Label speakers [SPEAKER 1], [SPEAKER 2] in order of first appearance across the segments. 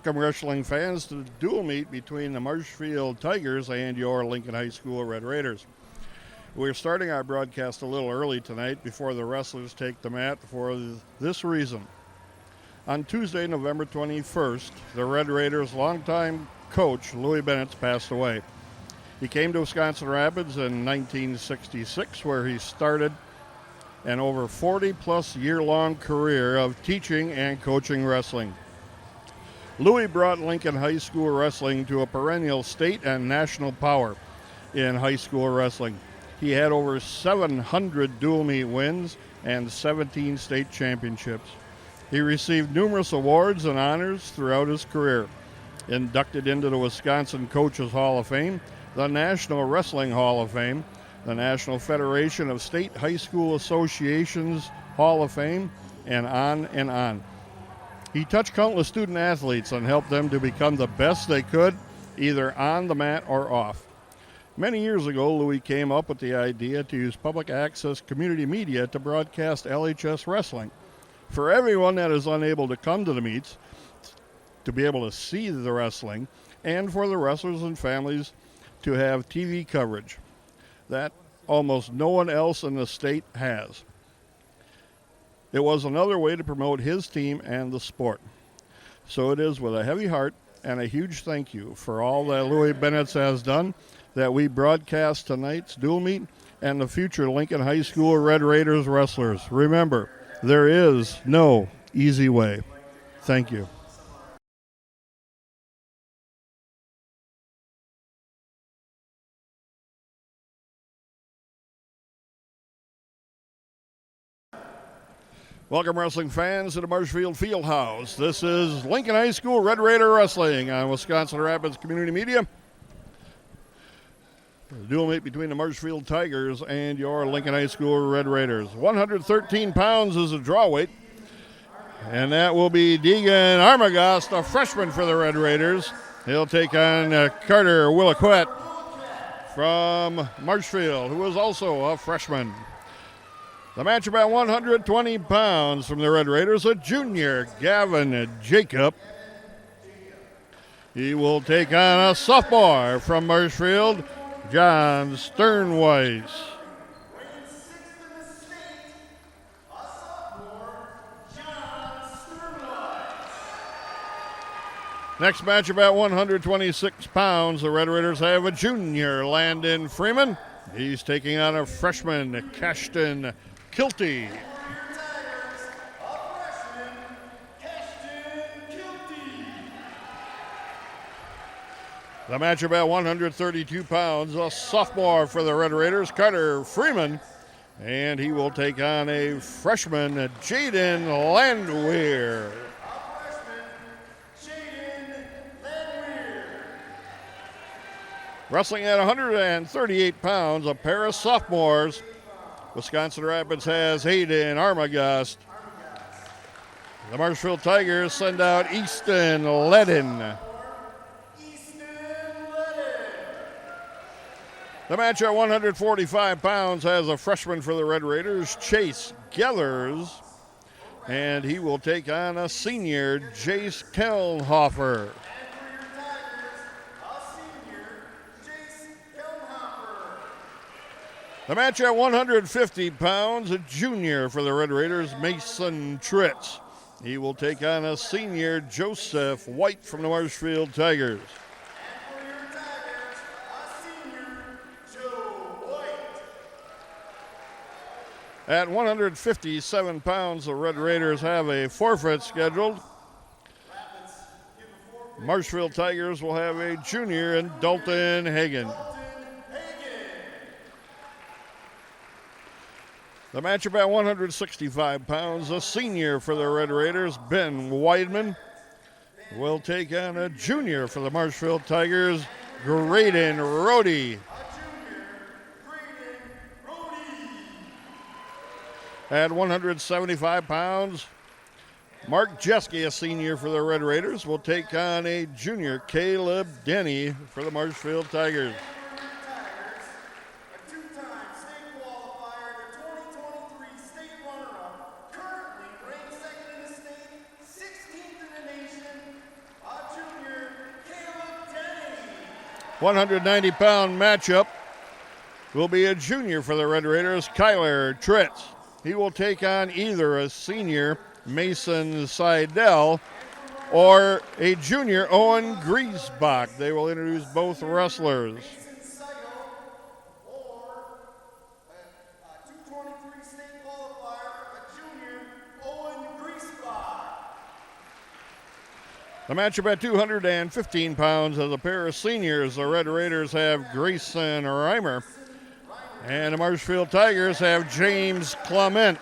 [SPEAKER 1] Welcome, wrestling fans, to the dual meet between the Marshfield Tigers and your Lincoln High School Red Raiders. We're starting our broadcast a little early tonight before the wrestlers take the mat for this reason. On Tuesday, November 21st, the Red Raiders' longtime coach, Louis Bennett, passed away. He came to Wisconsin Rapids in 1966, where he started an over 40-plus year-long career of teaching and coaching wrestling. Louis brought Lincoln High School wrestling to a perennial state and national power in high school wrestling. He had over 700 dual meet wins and 17 state championships. He received numerous awards and honors throughout his career. Inducted into the Wisconsin Coaches Hall of Fame, the National Wrestling Hall of Fame, the National Federation of State High School Associations Hall of Fame, and on and on. He touched countless student athletes and helped them to become the best they could, either on the mat or off. Many years ago, Louis came up with the idea to use public access community media to broadcast LHS wrestling. For everyone that is unable to come to the meets, to be able to see the wrestling, and for the wrestlers and families to have TV coverage that almost no one else in the state has. It was another way to promote his team and the sport. So it is with a heavy heart and a huge thank you for all that Louis Bennett has done that we broadcast tonight's dual meet and the future Lincoln High School Red Raiders wrestlers. Remember, there is no easy way. Thank you. Welcome, wrestling fans, to the Marshfield Fieldhouse. This is Lincoln High School Red Raider Wrestling on Wisconsin Rapids Community Media. The dual meet between the Marshfield Tigers and your Lincoln High School Red Raiders. 113 pounds is a draw weight, and that will be Deegan Armagast, a freshman for the Red Raiders. He'll take on Carter Williquette from Marshfield, who is also a freshman. The matchup at 120 pounds from the Red Raiders, a junior, Gavin Jacob. He will take on a sophomore from Marshfield, John Sternweiss. Next matchup at 126 pounds, the Red Raiders have a junior, Landon Freeman. He's taking on a freshman, Cashton Kilty. The matchup at 132 pounds, a sophomore for the Red Raiders, Carter Freeman, and he will take on a freshman, Jaden Landwehr. Wrestling at 138 pounds, a pair of sophomores. Wisconsin Rapids has Hayden Armagast. The Marshfield Tigers send out Easton Ledden. The match at 145 pounds has a freshman for the Red Raiders, Chase Gellers, and he will take on a senior, Jace Kelnhofer. The match at 150 pounds, a junior for the Red Raiders, Mason Tritz. He will take on a senior, Joseph White from the Marshfield Tigers. At 157 pounds, the Red Raiders have a forfeit scheduled. Marshfield Tigers will have a junior in Dalton Hagan. The matchup at 165 pounds, a senior for the Red Raiders, Ben Weidman, will take on a junior for the Marshfield Tigers, Graydon Rohde. At 175 pounds, Mark Jeske, a senior for the Red Raiders, will take on a junior, Caleb Denny, for the Marshfield Tigers. 190-pound matchup will be a junior for the Red Raiders, Kyler Tritz. He will take on either a senior, Mason Seidel, or a junior, Owen Griesbach. They will introduce both wrestlers. The matchup at 215 pounds as a pair of seniors. The Red Raiders have Grayson Reimer, and the Marshfield Tigers have James Clement.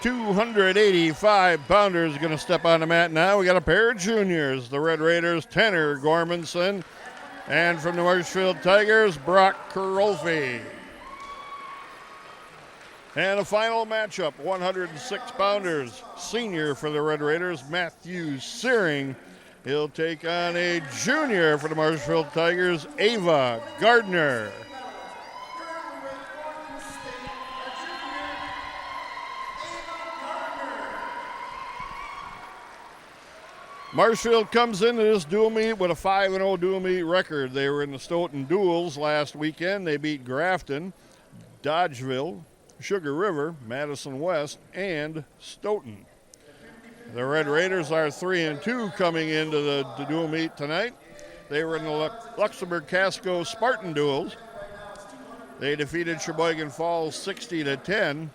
[SPEAKER 1] 285-pounders going to step on the mat now. We got a pair of juniors. The Red Raiders, Tanner Gormanson, and from the Marshfield Tigers, Brock Karolfi. And a final matchup, 106-pounders. Senior for the Red Raiders, Matthew Searing. He'll take on a junior for the Marshfield Tigers, Ava Gardner. Marshfield comes into this dual meet with a 5-0 dual meet record. They were in the Stoughton Duels last weekend. They beat Grafton, Dodgeville, Sugar River, Madison West, and Stoughton. The Red Raiders are 3-2 coming into the dual meet tonight. They were in the Luxembourg Casco Spartan Duels. They defeated Sheboygan Falls 60-10.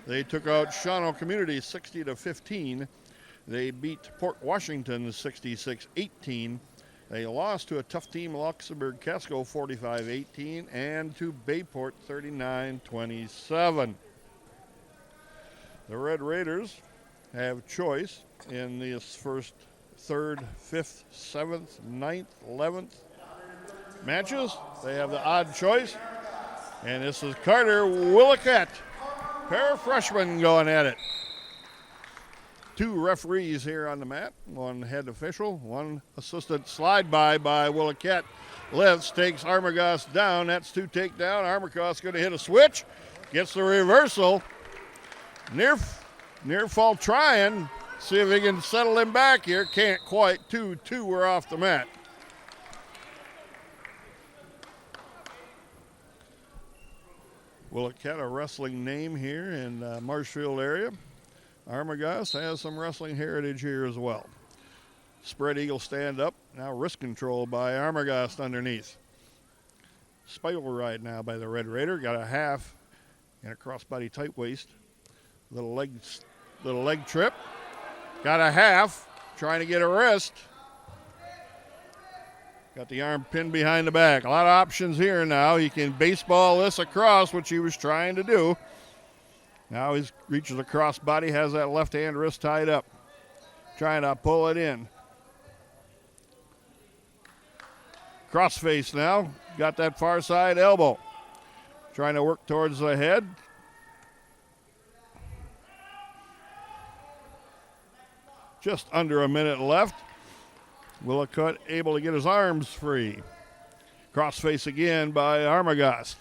[SPEAKER 1] They took out Shawano Community 60-15. They beat Port Washington 66-18. They lost to a tough team, Luxembourg Casco 45-18, and to Bayport 39-27. The Red Raiders have choice in this first, 3rd, 5th, 7th, 9th, 11th matches. They have the odd choice. And this is Carter Willicat, pair of freshmen going at it. 2 referees here on the mat, 1 head official, 1 assistant. Slide by Willicat. Lifts, takes Armagost down. That's 2 takedown. Armagost going to hit a switch. Gets the reversal. Near fall trying. See if he can settle him back here. Can't quite. 2-2 were off the mat. Willicat, a wrestling name here in Marshfield area. Armagost has some wrestling heritage here as well. Spread eagle stand up. Now wrist control by Armagost underneath. Spiral ride now by the Red Raider. Got a half and a crossbody tight waist. Little leg trip. Got a half. Trying to get a wrist. Got the arm pinned behind the back. A lot of options here now. He can baseball this across, which he was trying to do. Now he reaches across body, has that left hand wrist tied up. Trying to pull it in. Cross face now. Got that far side elbow. Trying to work towards the head. Just under a minute left. Willicat able to get his arms free. Cross face again by Armagost.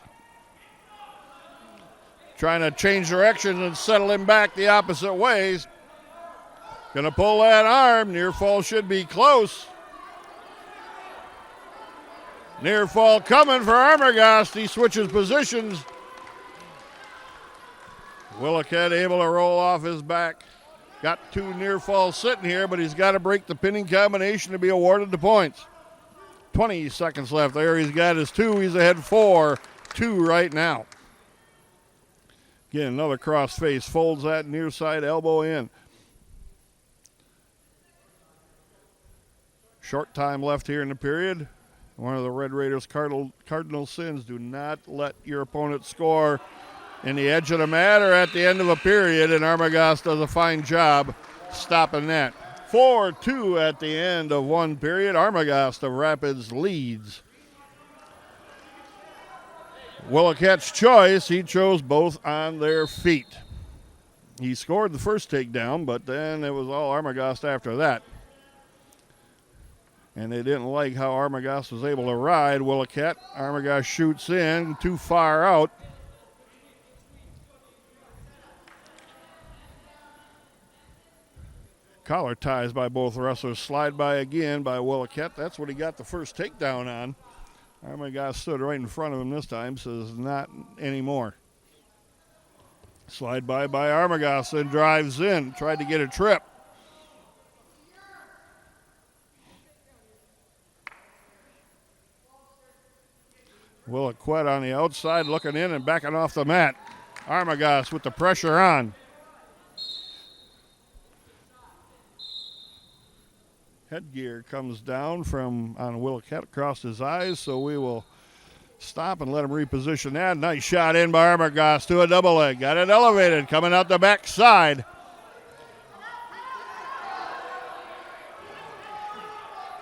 [SPEAKER 1] Trying to change direction and settle him back the opposite ways. Gonna pull that arm. Near fall should be close. Near fall coming for Armagost. He switches positions. Willicat able to roll off his back. Got 2 near falls sitting here, but he's got to break the pinning combination to be awarded the points. 20 seconds left there. He's got his 2. He's ahead 4-2 right now. Again, another cross face. Folds that near side elbow in. Short time left here in the period. One of the Red Raiders' cardinal sins: do not let your opponent score in the edge of the mat or at the end of a period, and Armagost does a fine job stopping that. 4-2 at the end of one period. Armagost of Rapids leads. Willicat's choice, he chose both on their feet. He scored the first takedown, but then it was all Armagost after that. And they didn't like how Armagost was able to ride Willicat. Armagost shoots in, too far out. Collar ties by both wrestlers. Slide by again by Williquette. That's what he got the first takedown on. Armagast stood right in front of him this time, says not anymore. Slide by Armagast, then drives in. Tried to get a trip. Williquette on the outside, looking in and backing off the mat. Armagast with the pressure on. Headgear comes down from on Williquette across his eyes, so we will stop and let him reposition that. Nice shot in by Armagast to a double leg. Got it elevated, coming out the back side.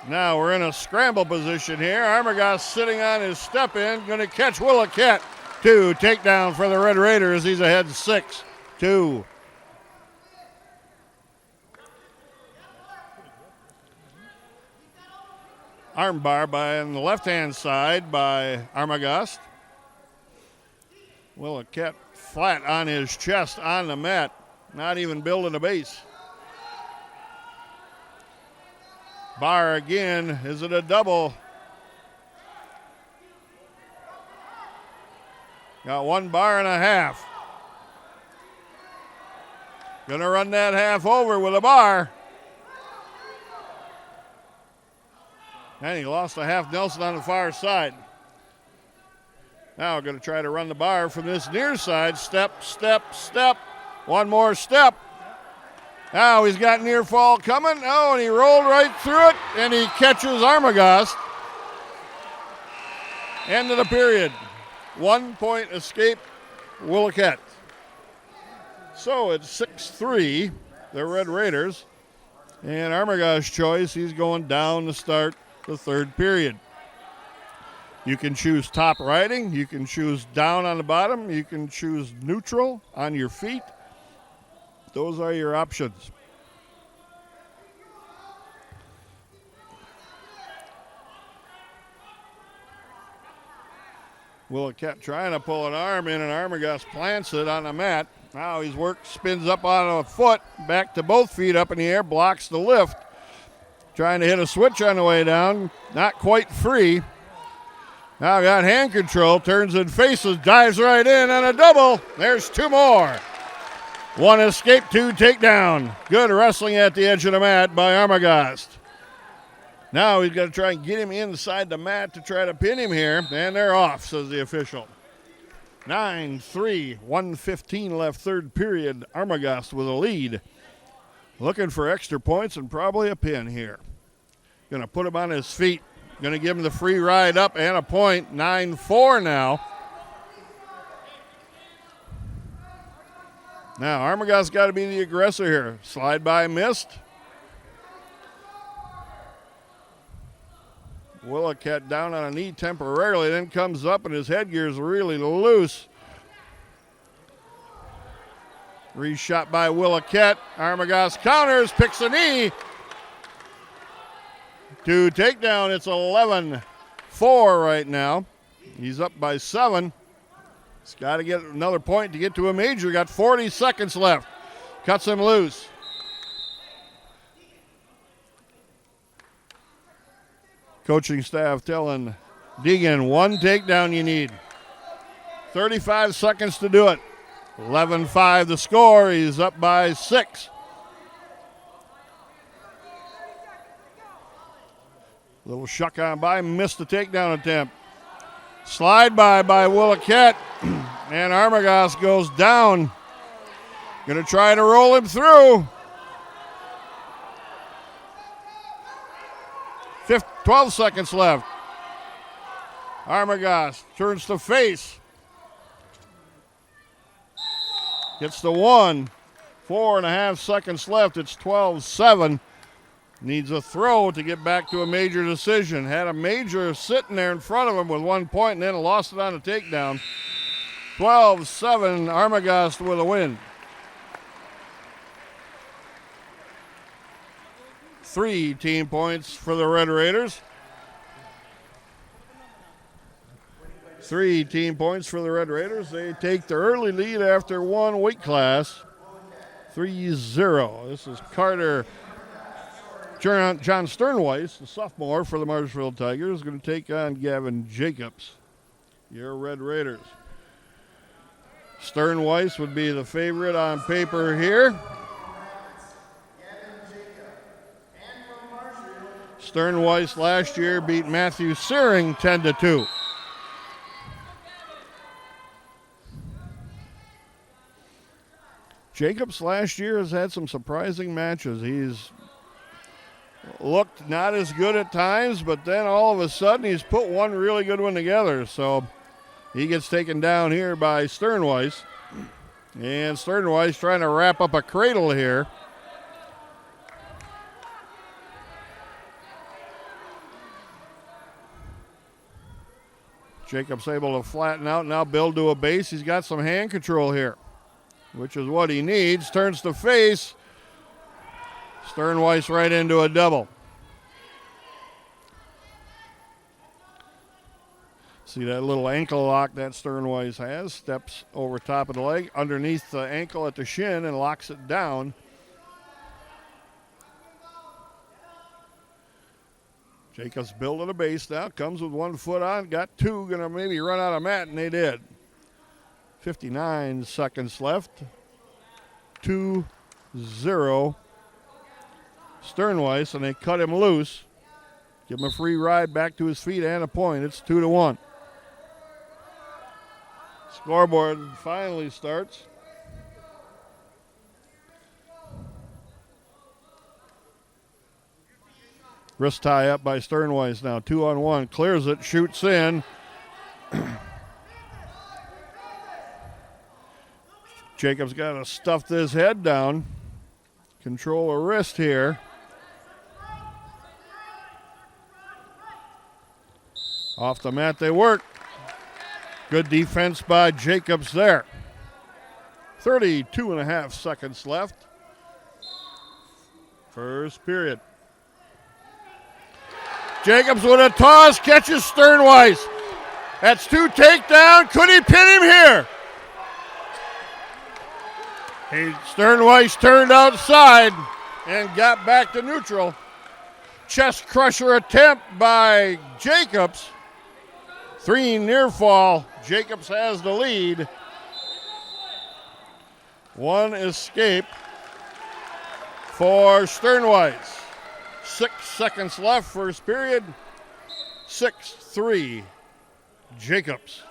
[SPEAKER 1] Now we're in a scramble position here. Armagast sitting on his step in, going to catch Williquette. 2 takedown for the Red Raiders. He's ahead 6-2. Armbar by on the left-hand side by Armagast. Williquette flat on his chest on the mat, not even building a base. Bar again. Is it a double? Got 1 bar and a half. Gonna run that half over with a bar. And he lost a half Nelson on the far side. Now going to try to run the bar from this near side. Step, step, step. 1 more step. Now he's got near fall coming. Oh, and he rolled right through it, and he catches Armagast. End of the period. 1 point escape, Williquette. So it's 6-3, the Red Raiders. And Armagast's choice, he's going down to start the third period. You can choose top riding. You can choose down on the bottom. You can choose neutral on your feet. Those are your options. Williquette trying to pull an arm in, and Armagast plants it on the mat. Now he's worked, spins up on a foot, back to both feet up in the air, blocks the lift. Trying to hit a switch on the way down, not quite free. Now got hand control, turns and faces, dives right in on a double. There's 2 more. 1 escape, 2 takedown. Good wrestling at the edge of the mat by Armagast. Now he's got to try and get him inside the mat to try to pin him here, and they're off, says the official. 9-3, 1:15 left, third period. Armagast with a lead. Looking for extra points and probably a pin here. Going to put him on his feet. Going to give him the free ride up and a point. 9-4 now. Now Armagast's got to be the aggressor here. Slide by missed. Williquette down on a knee temporarily, then comes up and his headgear's really loose. Reshot by Williquette. Armagast counters, picks a knee. 2 takedown. It's 11-4 right now. He's up by 7. He's got to get another point to get to a major. Got 40 seconds left. Cuts him loose. Coaching staff telling Deegan 1 takedown you need. 35 seconds to do it. 11-5 the score. He's up by 6. Little shuck on by, missed the takedown attempt. Slide by Williquette, and Armagast goes down. Gonna try to roll him through. 12 seconds left. Armagast turns to face. Gets the 1. 4.5 seconds left. It's 12-7. Needs a throw to get back to a major decision. Had a major sitting there in front of him with 1 point and then lost it on a takedown. 12-7, Armagast with a win. 3 team points for the Red Raiders. 3 team points for the Red Raiders. They take the early lead after 1 weight class. 3-0. This is Carter John Sternweiss, the sophomore for the Marshfield Tigers, is going to take on Gavin Jacobs, your Red Raiders. Sternweiss would be the favorite on paper here. Sternweiss last year beat Matthew Searing 10-2. Jacobs last year has had some surprising matches. He's looked not as good at times, but then all of a sudden he's put one really good one together. So he gets taken down here by Sternweiss. And Sternweiss trying to wrap up a cradle here. Jacobs able to flatten out, now build to a base. He's got some hand control here, which is what he needs. Turns to face. Sternweiss right into a double. See that little ankle lock that Sternweiss has. Steps over top of the leg, underneath the ankle at the shin, and locks it down. Jacobs building a base now. Comes with 1 foot on. Got two. Going to maybe run out of mat, and they did. 59 seconds left. 2-0. Sternweiss, and they cut him loose. Give him a free ride back to his feet and a point. It's 2-1. Scoreboard finally starts. Wrist tie up by Sternweiss now. 2-on-1. Clears it, shoots in. Jacobs got to stuff this head down. Control a wrist here. Off the mat they work. Good defense by Jacobs there. 32 and a half seconds left. First period. Jacobs with a toss, catches Sternweiss. That's 2 takedown. Could he pin him here? Sternweiss turned outside and got back to neutral. Chest crusher attempt by Jacobs. 3 near fall. Jacobs has the lead. 1 escape for Sternweiss. 6 seconds left, first period. 6-3, Jacobs.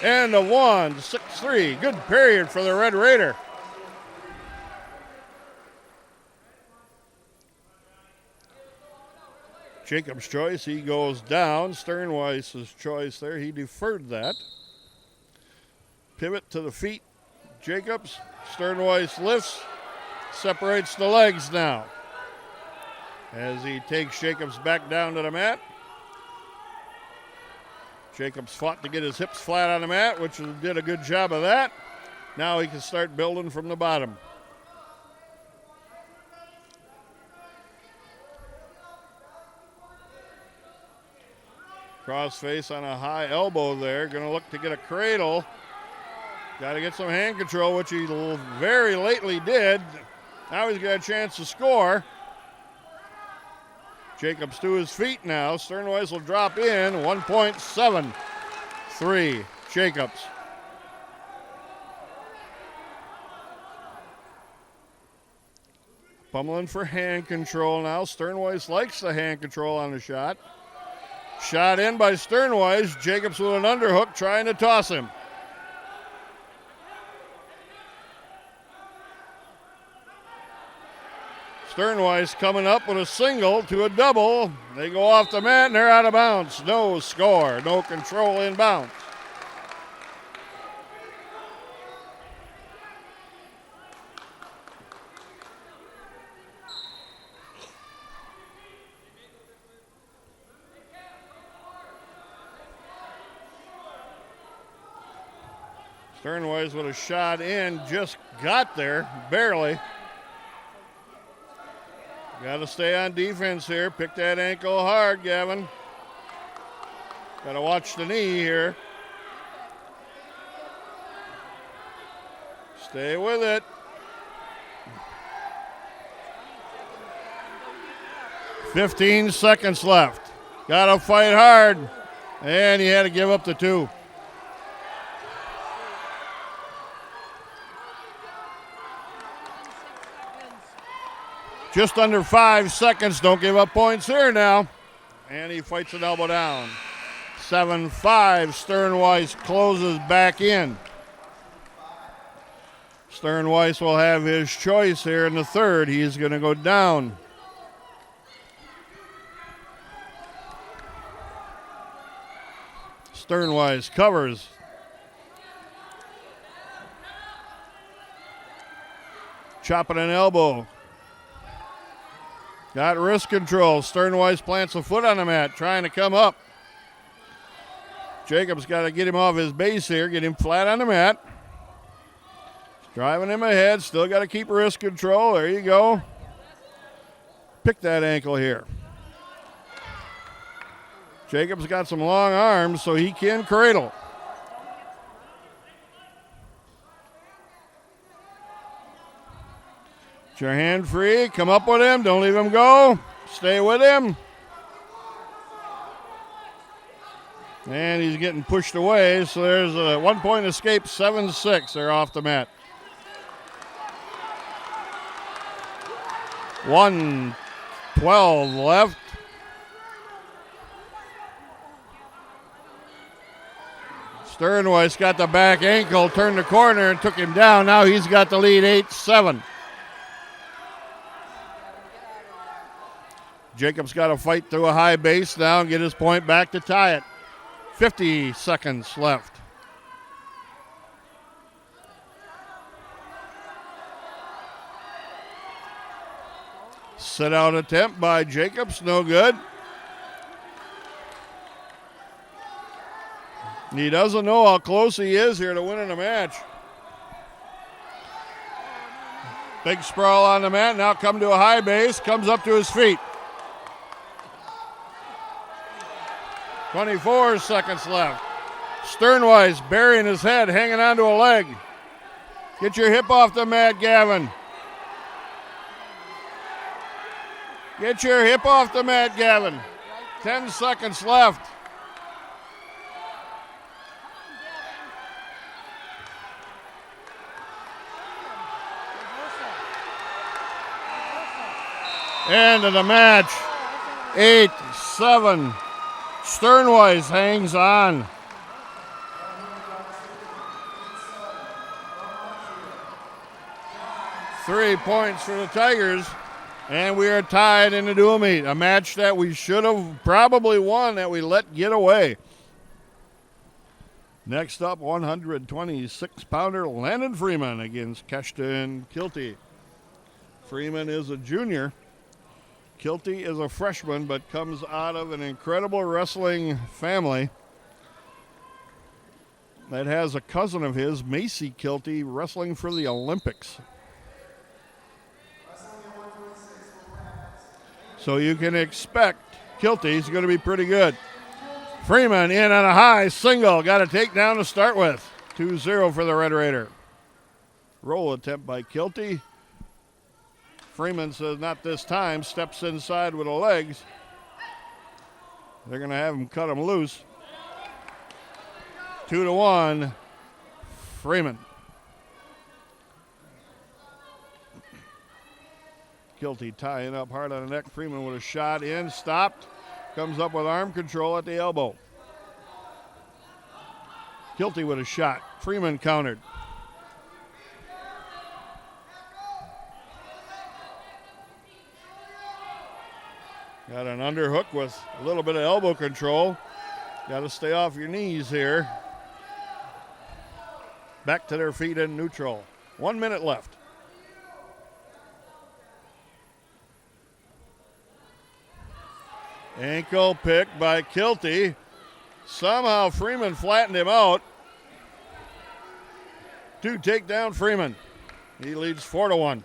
[SPEAKER 1] And a 1, 6-3. Good period for the Red Raider. Jacobs' choice, he goes down. Sternweiss's choice there, he deferred that. Pivot to the feet. Jacobs, Sternweiss lifts, separates the legs now. As he takes Jacobs back down to the mat. Jacobs fought to get his hips flat on the mat, which did a good job of that. Now he can start building from the bottom. Crossface on a high elbow there. Going to look to get a cradle. Got to get some hand control, which he very lately did. Now he's got a chance to score. Jacobs to his feet now. Sternweiss will drop in. 1.73. Jacobs. Pummeling for hand control now. Sternweiss likes the hand control on the shot. Shot in by Sternweiss. Jacobs with an underhook trying to toss him. Sternweiss coming up with a single to a double. They go off the mat and they're out of bounds. No score, no control in bounds. Sternweiss with a shot in, just got there, barely. Got to stay on defense here. Pick that ankle hard, Gavin. Got to watch the knee here. Stay with it. 15 seconds left. Got to fight hard, and he had to give up the 2. Just under 5 seconds. Don't give up points here now. And he fights an elbow down. 7-5. Sternweiss closes back in. Sternweiss will have his choice here in the third. He's going to go down. Sternweiss covers. Chopping an elbow. Got wrist control. Sternweiss plants a foot on the mat, trying to come up. Jacobs got to get him off his base here, get him flat on the mat. Driving him ahead, still got to keep wrist control. There you go. Pick that ankle here. Jacobs got some long arms, so he can cradle. Get your hand free. Come up with him. Don't leave him go. Stay with him. And he's getting pushed away, so there's a 1-point escape, 7-6. They're off the mat. 1:12 left. Sternweiss got the back ankle, turned the corner, and took him down. Now he's got the lead, 8-7. Jacobs got to fight through a high base now and get his point back to tie it. 50 seconds left. Sit out attempt by Jacobs, no good. He doesn't know how close he is here to winning the match. Big sprawl on the mat, now come to a high base, comes up to his feet. 24 seconds left. Sternweiss burying his head, hanging onto a leg. Get your hip off the mat, Gavin. Get your hip off the mat, Gavin. 10 seconds left. End of the match. 8-7. Sternweiss hangs on. Three points for the Tigers, and we are tied in the dual meet. A match that we should have probably won that we let get away. Next up, 126-pounder Landon Freeman against Keshton Kilty. Freeman is a junior. Kilty is a freshman, but comes out of an incredible wrestling family that has a cousin of his, Macy Kilty, wrestling for the Olympics. So you can expect Kilty's going to be pretty good. Freeman in on a high single. Got a takedown to start with. 2-0 for the Red Raider. Roll attempt by Kilty. Freeman says not this time. Steps inside with the legs. They're going to have him cut him loose. 2-1. Freeman. Kilty tying up hard on the neck. Freeman with a shot in. Stopped. Comes up with arm control at the elbow. Kilty with a shot. Freeman countered. Got an underhook with a little bit of elbow control. Got to stay off your knees here. Back to their feet in neutral. 1 minute left. Ankle pick by Kilty. Somehow Freeman flattened him out. To take down Freeman. He leads 4-1.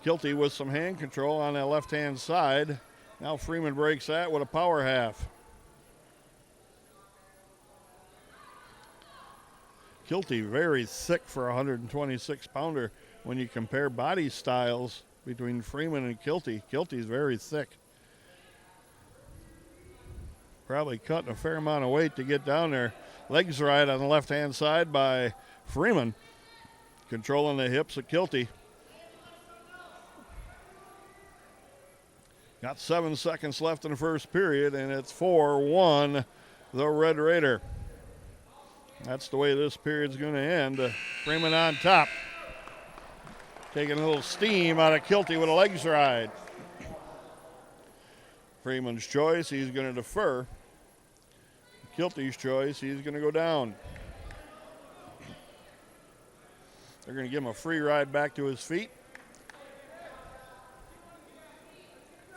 [SPEAKER 1] Kilty with some hand control on that left-hand side. Now Freeman breaks that with a power half. Kilty very thick for a 126-pounder when you compare body styles between Freeman and Kilty. Kilty's very thick. Probably cutting a fair amount of weight to get down there. Legs right on the left-hand side by Freeman. Controlling the hips of Kilty. Got 7 seconds left in the first period, and it's 4-1, the Red Raider. That's the way this period's going to end. Freeman on top. Taking a little steam out of Kilty with a legs ride. Freeman's choice, he's going to defer. Kilty's choice, he's going to go down. They're going to give him a free ride back to his feet.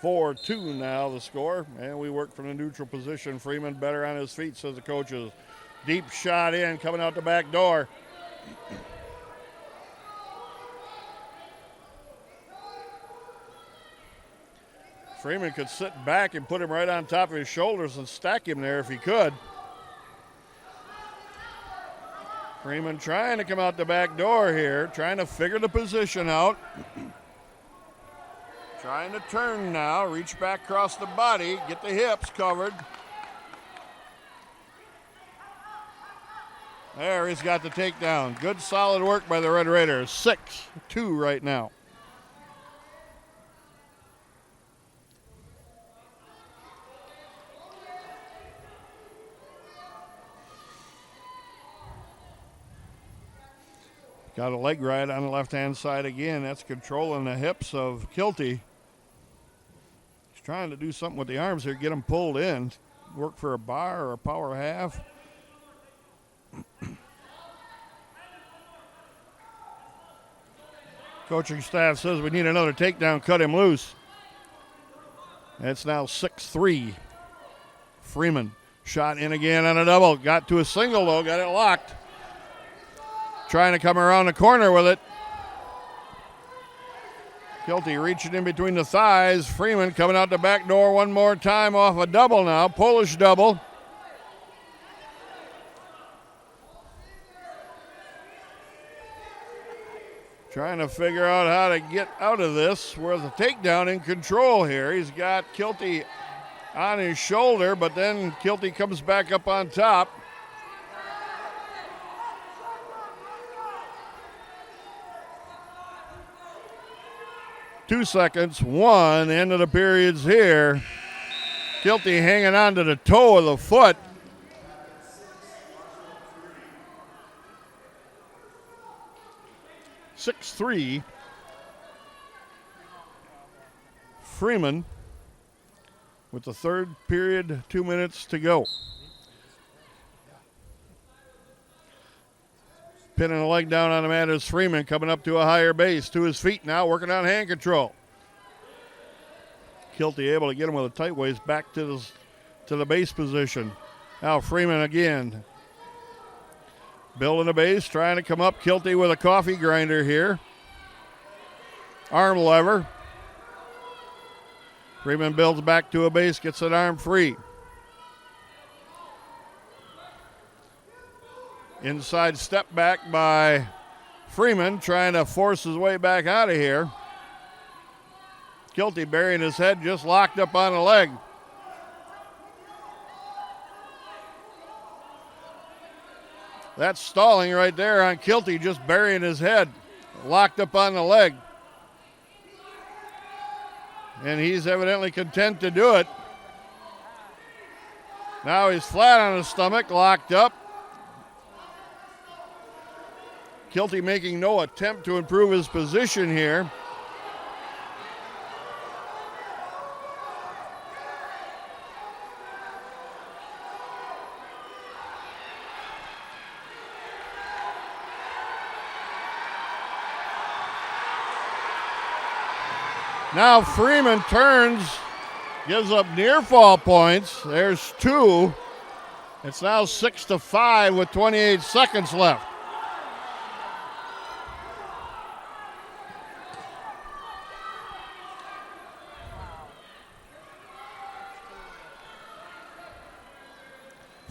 [SPEAKER 1] 4-2 now the score, and we work from the neutral position. Freeman better on his feet, says the coaches. Deep shot in, coming out the back door. Freeman could sit back and put him right on top of his shoulders and stack him there if he could. Freeman trying to come out the back door here, trying to figure the position out. Trying to turn now, reach back across the body, get the hips covered. There, he's got the takedown. Good solid work by the Red Raiders. 6-2 right now. Got a leg ride on the left-hand side again. That's controlling the hips of Kilty. He's trying to do something with the arms here, get them pulled in. Work for a bar or a power half. Coaching staff says we need another takedown, cut him loose. It's now 6-3. Freeman shot in again on a double. Got to a single though, got it locked. Trying to come around the corner with it. Kilty reaching in between the thighs. Freeman coming out the back door one more time off a double now, Polish double. Trying to figure out how to get out of this with a takedown in control here. He's got Kilty on his shoulder, but then Kilty comes back up on top. Two seconds, one, end of the periods here. Kilty hanging on to the toe of the foot. (6-3). Freeman with the third period, 2 minutes to go. Pinning a leg down on the mat is Freeman, coming up to a higher base, to his feet now, working on hand control. Kilty able to get him with a tight waist back to the base position. Now Freeman again. Building a base, trying to come up. Kilty with a coffee grinder here. Arm lever. Freeman builds back to a base, gets an arm free. Inside step back by Freeman, trying to force his way back out of here. Kilty burying his head, just locked up on the leg. That's stalling right there on Kilty, just burying his head, locked up on the leg. And he's evidently content to do it. Now he's flat on his stomach, locked up. Kilty making no attempt to improve his position here. Now Freeman turns, gives up near fall points. There's two. It's now 6-5 with 28 seconds left.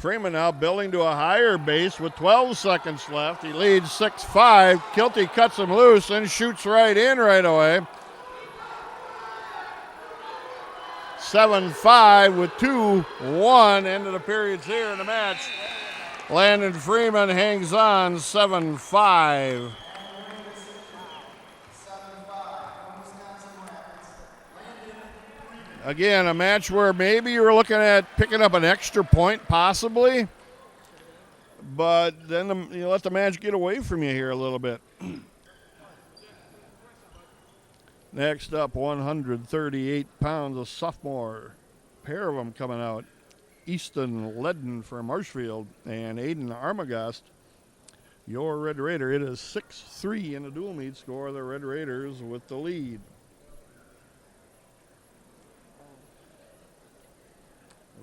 [SPEAKER 1] Freeman now building to a higher base with 12 seconds left. He leads 6-5. Kilty cuts him loose and shoots right in right away. 7-5 with 2-1. End of the periods here in the match. Landon Freeman hangs on 7-5. Again, a match where maybe you were looking at picking up an extra point, possibly. But then you let the match get away from you here a little bit. Next up, 138 pounds, a sophomore. Pair of them coming out. Easton Ledden for Marshfield and Aiden Armagast. Your Red Raider. It is 6-3 in the dual meet score. The Red Raiders with the lead.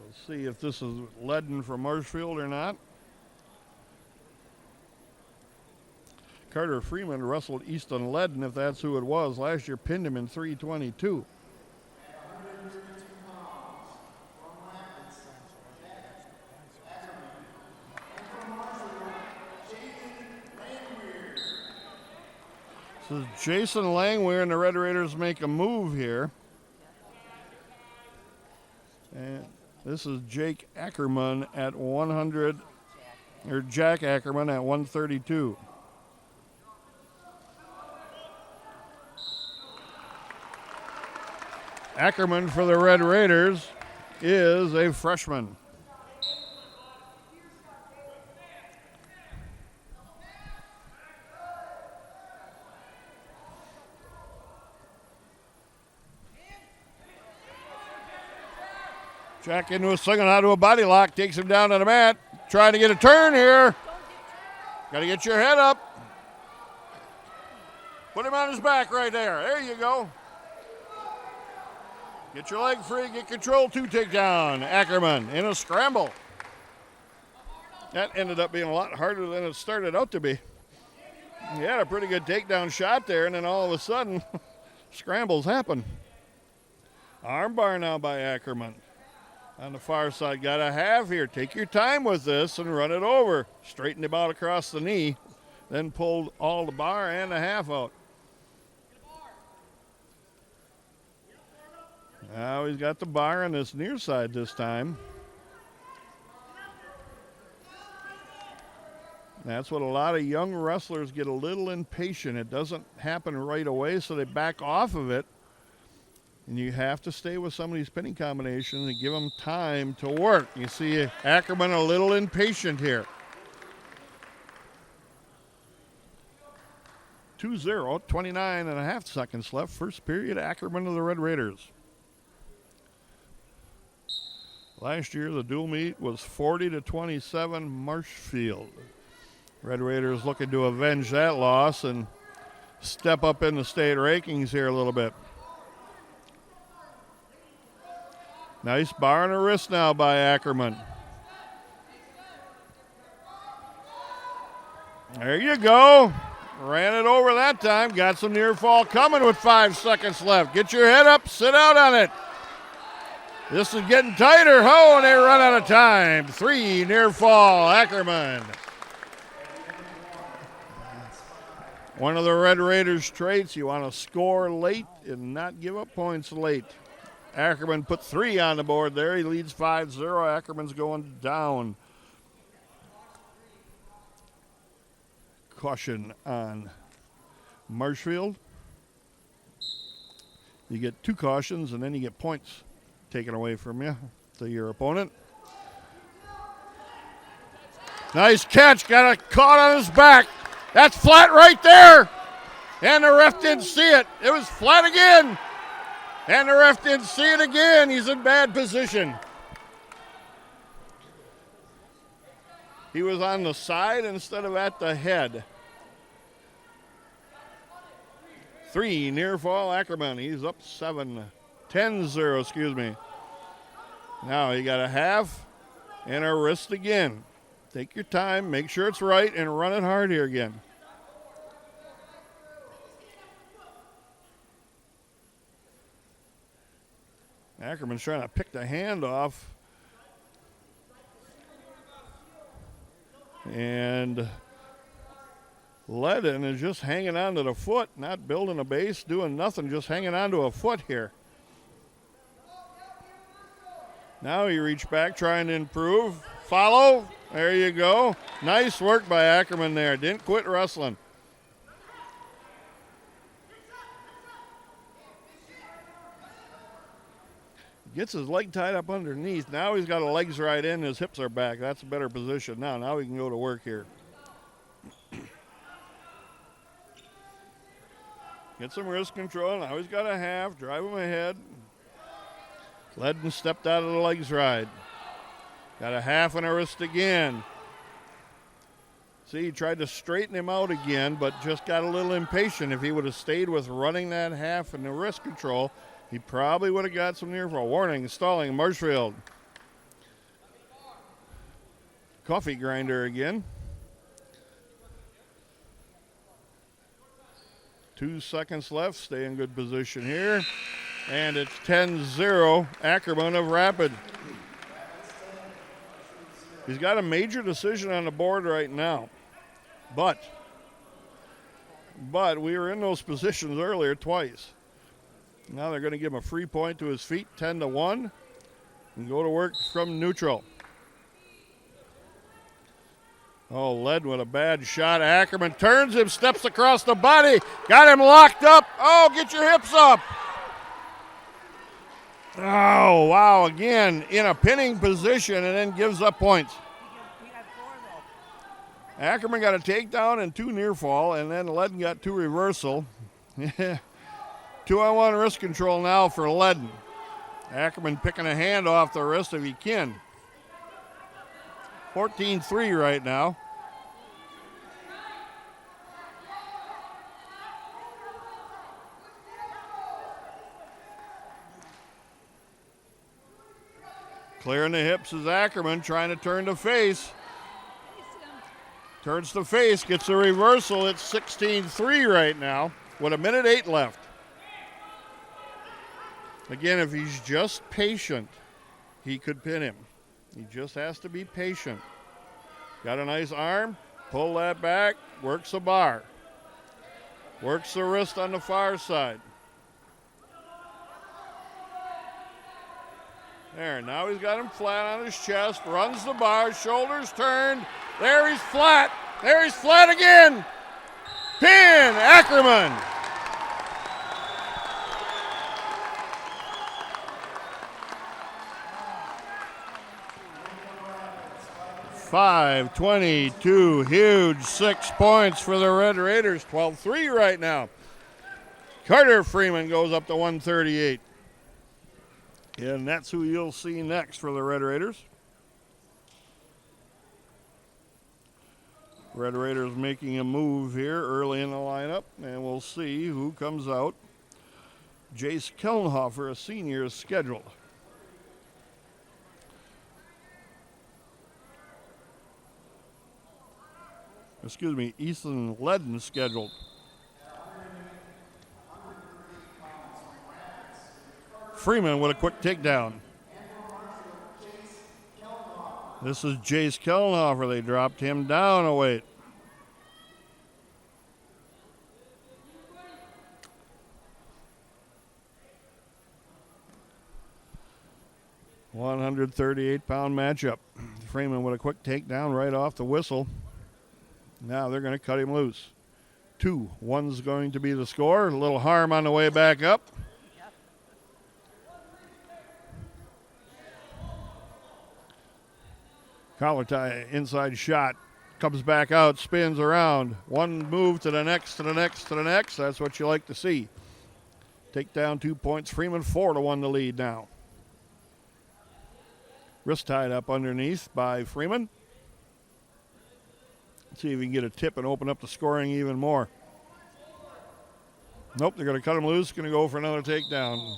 [SPEAKER 1] We'll see if this is Ledden from Marshfield or not. Carter Freeman wrestled Easton Ledden, if that's who it was. Last year pinned him in 322. This is Jason Langweir, and the Red Raiders make a move here. And this is Jake Ackerman at 100, or Jack Ackerman at 132. Ackerman for the Red Raiders is a freshman. Jack into a swing and out to a body lock, takes him down to the mat. Trying to get a turn here. Got to get your head up. Put him on his back right there. There you go. Get your leg free, get control, 2 takedown. Ackerman in a scramble. That ended up being a lot harder than it started out to be. He had a pretty good takedown shot there, and then all of a sudden, scrambles happen. Armbar now by Ackerman. On the far side, got a half here. Take your time with this and run it over. Straightened him out across the knee, then pulled all the bar and the half out. Now he's got the bar on this near side this time. That's what a lot of young wrestlers get a little impatient. It doesn't happen right away, so they back off of it. And you have to stay with some of these pinning combinations and give them time to work. You see Ackerman a little impatient here. 2-0, 29 and a half seconds left. First period, Ackerman of the Red Raiders. Last year, the dual meet was 40-27 Marshfield. Red Raiders looking to avenge that loss and step up in the state rankings here a little bit. Nice bar on the wrist now by Ackerman. There you go. Ran it over that time. Got some near fall coming with 5 seconds left. Get your head up, sit out on it. This is getting tighter. Oh, and they run out of time. 3 near fall, Ackerman. One of the Red Raiders' traits, you want to score late and not give up points late. Ackerman put 3 on the board there. He leads 5-0. Ackerman's going down. Caution on Marshfield. You get 2 cautions, and then you get points taken away from you to your opponent. Nice catch. Got it caught on his back. That's flat right there. And the ref didn't see it. It was flat again. And the ref didn't see it again. He's in bad position. He was on the side instead of at the head. 3 near fall Ackerman. He's up 10-0, excuse me. Now he got a half and a wrist again. Take your time, make sure it's right, and run it hard here again. Ackerman's trying to pick the hand off And Ledden is just hanging on to the foot, not building a base, doing nothing, just hanging on to a foot here. Now he reached back, trying to improve. Follow. There you go. Nice work by Ackerman there. Didn't quit wrestling. Gets his leg tied up underneath. Now he's got the legs right in. His hips are back. That's a better position. Now he can go to work here. Get some wrist control. Now he's got a half. Drive him ahead. Ledden stepped out of the legs ride. Got a half and a wrist again. See, he tried to straighten him out again, but just got a little impatient. If he would have stayed with running that half and the wrist control, he probably would have got some near fall. Warning, stalling, Marshfield. Coffee grinder again. 2 seconds left. Stay in good position here. And it's 10-0 Ackerman of Rapid. He's got a major decision on the board right now. But we were in those positions earlier twice. Now they're going to give him a free point to his feet, 10-1, and go to work from neutral. Oh, led with a bad shot. Ackerman turns him, steps across the body, got him locked up. Oh, get your hips up. Oh, wow, again in a pinning position and then gives up points. Ackerman got a takedown and 2 near fall, and then Ledden got 2 reversal. 2-on-1 wrist control now for Ledden. Ackerman picking a hand off the wrist if he can. 14-3 right now. Clearing the hips is Ackerman, trying to turn the face. Turns the face, gets a reversal. It's 16-3 right now with 1:08 left. Again, if he's just patient, he could pin him. He just has to be patient. Got a nice arm, pull that back, works the bar. Works the wrist on the far side. There, now he's got him flat on his chest, runs the bar, shoulders turned. There he's flat. There he's flat again. Pin, Ackerman. .522, huge 6 points for the Red Raiders. 12-3 right now. Carter Freeman goes up to 138. And that's who you'll see next for the Red Raiders. Red Raiders making a move here early in the lineup, and we'll see who comes out. Jace Kellenhofer, a senior, is scheduled. Excuse me, Ethan Ledden scheduled. Freeman with a quick takedown. This is Jace Kellenhofer. They dropped him down a weight. £138 matchup. Freeman with a quick takedown right off the whistle. Now they're going to cut him loose. 2-1's going to be the score. A little harm on the way back up. Collar tie, inside shot, comes back out, spins around. One move to the next, to the next, to the next. That's what you like to see. Take down 2 points. Freeman 4-1 the lead now. Wrist tied up underneath by Freeman. Let's see if we can get a tip and open up the scoring even more. Nope, they're going to cut him loose. Going to go for another takedown.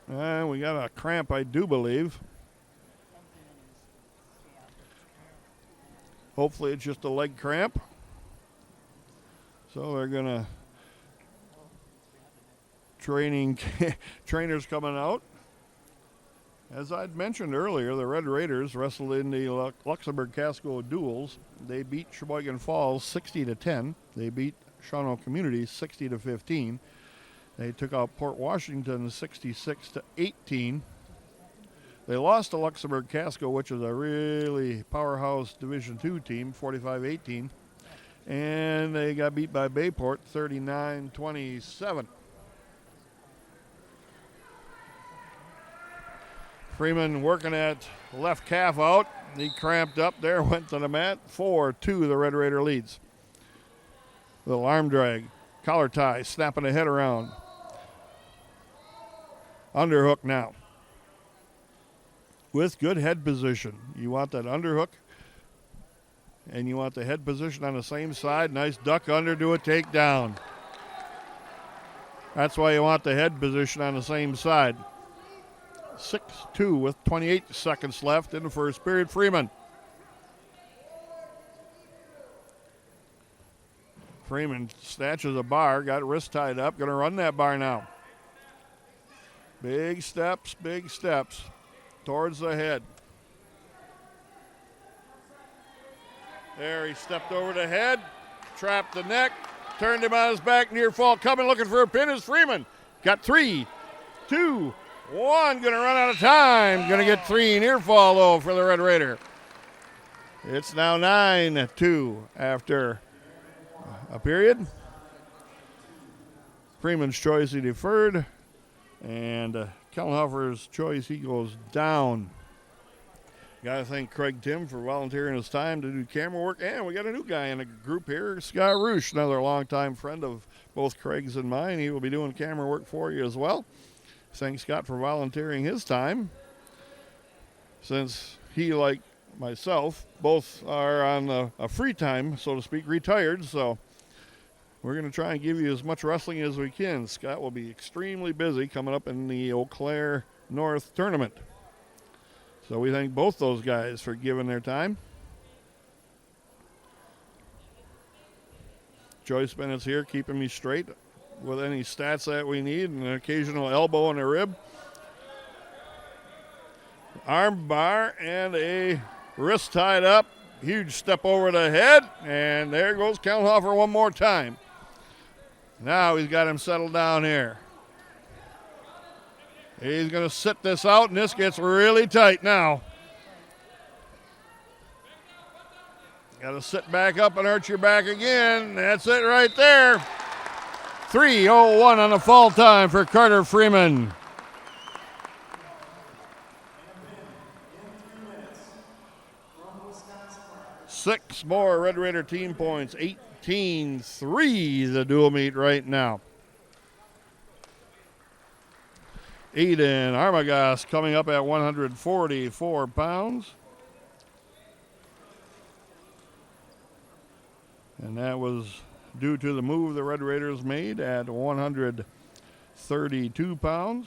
[SPEAKER 1] And we got a cramp, I do believe. Hopefully it's just a leg cramp. So they're going to trainers coming out. As I'd mentioned earlier, the Red Raiders wrestled in the Luxembourg-Casco duels. They beat Sheboygan Falls 60-10. They beat Shawano Community 60-15. They took out Port Washington 66-18. They lost to Luxembourg-Casco, which is a really powerhouse Division II team, 45-18. And they got beat by Bayport 39-27. Freeman working that left calf out. He cramped up there, went to the mat. 4-2, the Red Raider leads. Little arm drag, collar tie, snapping the head around. Underhook now. With good head position. You want that underhook, and you want the head position on the same side. Nice duck under to a takedown. That's why you want the head position on the same side. 6-2 with 28 seconds left in the first period. Freeman. Freeman snatches a bar, got wrist tied up, going to run that bar now. Big steps towards the head. There, he stepped over the head, trapped the neck, turned him on his back, near fall. Coming, looking for a pin is Freeman. Got 3, 2, 1, going to run out of time. Going to get 3 near fall, though, for the Red Raider. It's now 9-2 after a period. Freeman's choice, he deferred. And Kellenhofer's choice, he goes down. Got to thank Craig Tim for volunteering his time to do camera work. And we got a new guy in the group here, Scott Roosh, another longtime friend of both Craig's and mine. He will be doing camera work for you as well. Thanks, Scott, for volunteering his time. Since he, like myself, both are on a free time, so to speak, retired. So we're going to try and give you as much wrestling as we can. Scott will be extremely busy coming up in the Eau Claire North tournament. So we thank both those guys for giving their time. Joyce Bennett's here keeping me straight with any stats that we need, and an occasional elbow in the rib. Arm bar and a wrist tied up. Huge step over the head, and there goes Kellenhofer one more time. Now he's got him settled down here. He's going to sit this out, and this gets really tight now. Got to sit back up and arch your back again. That's it right there. 3:01 on the fall time for Carter Freeman. Six more Red Raider team points. 18-3 the dual meet right now. Eden Armagas coming up at 144 pounds. And that was due to the move the Red Raiders made at 132 pounds.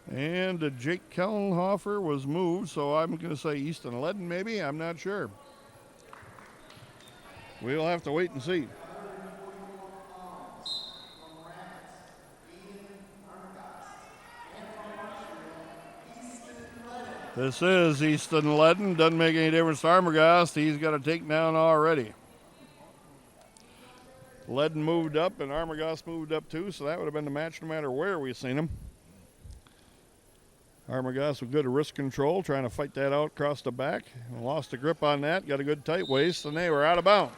[SPEAKER 1] And Jake Kellenhofer was moved, so I'm going to say Easton Ledden maybe. I'm not sure. We'll have to wait and see. This is Easton Ledden. Doesn't make any difference to Armagast. He's got a takedown already. Ledden moved up and Armagast moved up too, so that would have been the match no matter where we've seen him. Armagast with good wrist control, trying to fight that out across the back. Lost the grip on that, got a good tight waist, and they were out of bounds.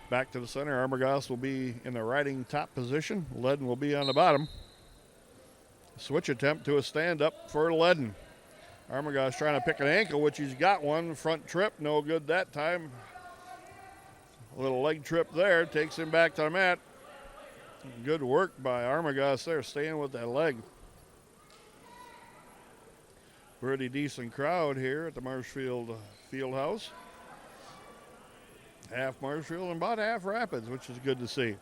[SPEAKER 1] Back to the center, Armagast will be in the riding top position. Ledden will be on the bottom. Switch attempt to a stand-up for Ledden. Armagast trying to pick an ankle, which he's got one. Front trip, no good that time. A little leg trip there, takes him back to the mat. Good work by Armagast there, staying with that leg. Pretty decent crowd here at the Marshfield Fieldhouse. Half Marshfield and about half Rapids, which is good to see.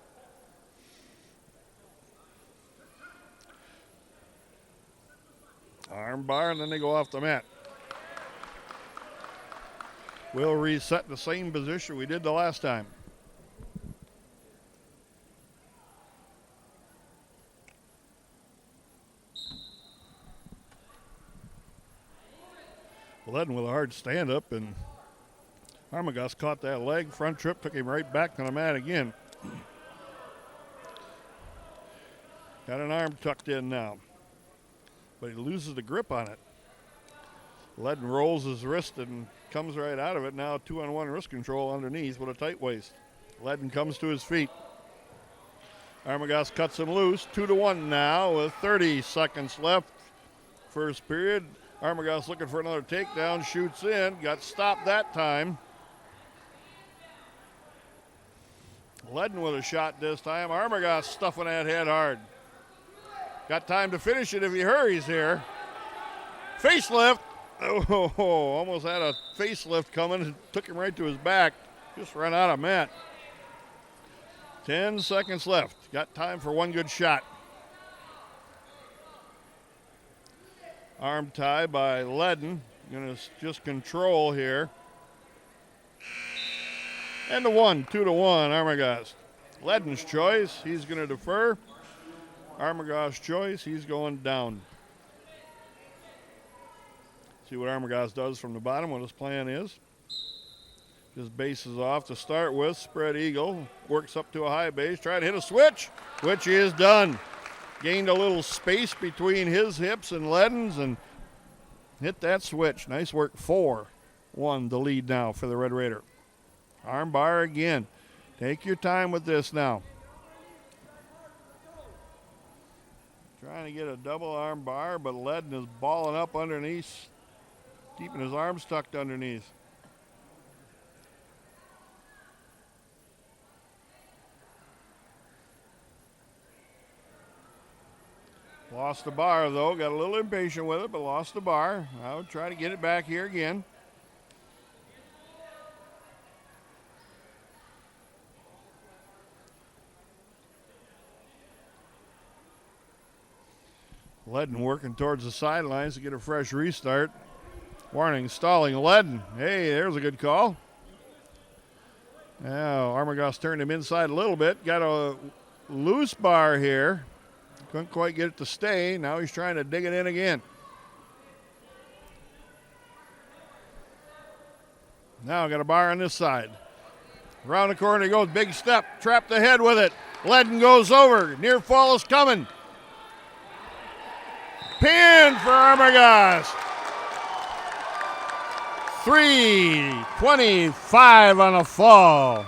[SPEAKER 1] Arm bar, and then they go off the mat. We'll reset the same position we did the last time. Ledden with a hard stand-up, and Armagost caught that leg. Front trip took him right back to the mat again. Got an arm tucked in now, but he loses the grip on it. Ledden rolls his wrist and comes right out of it. Now 2-on-1 wrist control underneath with a tight waist. Ledden comes to his feet. Armagost cuts him loose. 2-1 now with 30 seconds left. First period. Armagost looking for another takedown. Shoots in. Got stopped that time. Ledden with a shot this time. Armagost stuffing that head hard. Got time to finish it if he hurries here. Facelift. Oh, almost had a facelift coming. It took him right to his back. Just ran out of mat. 10 seconds left. Got time for one good shot. Arm tie by Ledden. Going to just control here. And the 1, 2-1, Armagost. Ledden's choice. He's going to defer. Armagost's choice. He's going down. See what Armagost does from the bottom, what his plan is. Just bases off to start with. Spread eagle. Works up to a high base. Trying to hit a switch, which is done. Gained a little space between his hips and Ledden's and hit that switch. Nice work. 4-1 the lead now for the Red Raider. Arm bar again. Take your time with this now. Trying to get a double arm bar, but Ledden is balling up underneath, keeping his arms tucked underneath. Lost the bar, though. Got a little impatient with it, but lost the bar. I'll try to get it back here again. Ledden working towards the sidelines to get a fresh restart. Warning, stalling Ledden. Hey, there's a good call. Now, Armagost turned him inside a little bit. Got a loose bar here. Couldn't quite get it to stay. Now he's trying to dig it in again. Now got a bar on this side. Around the corner he goes. Big step. Trapped the head with it. Ledden goes over. Near fall is coming. Pin for Armagost. 3:25 on a fall.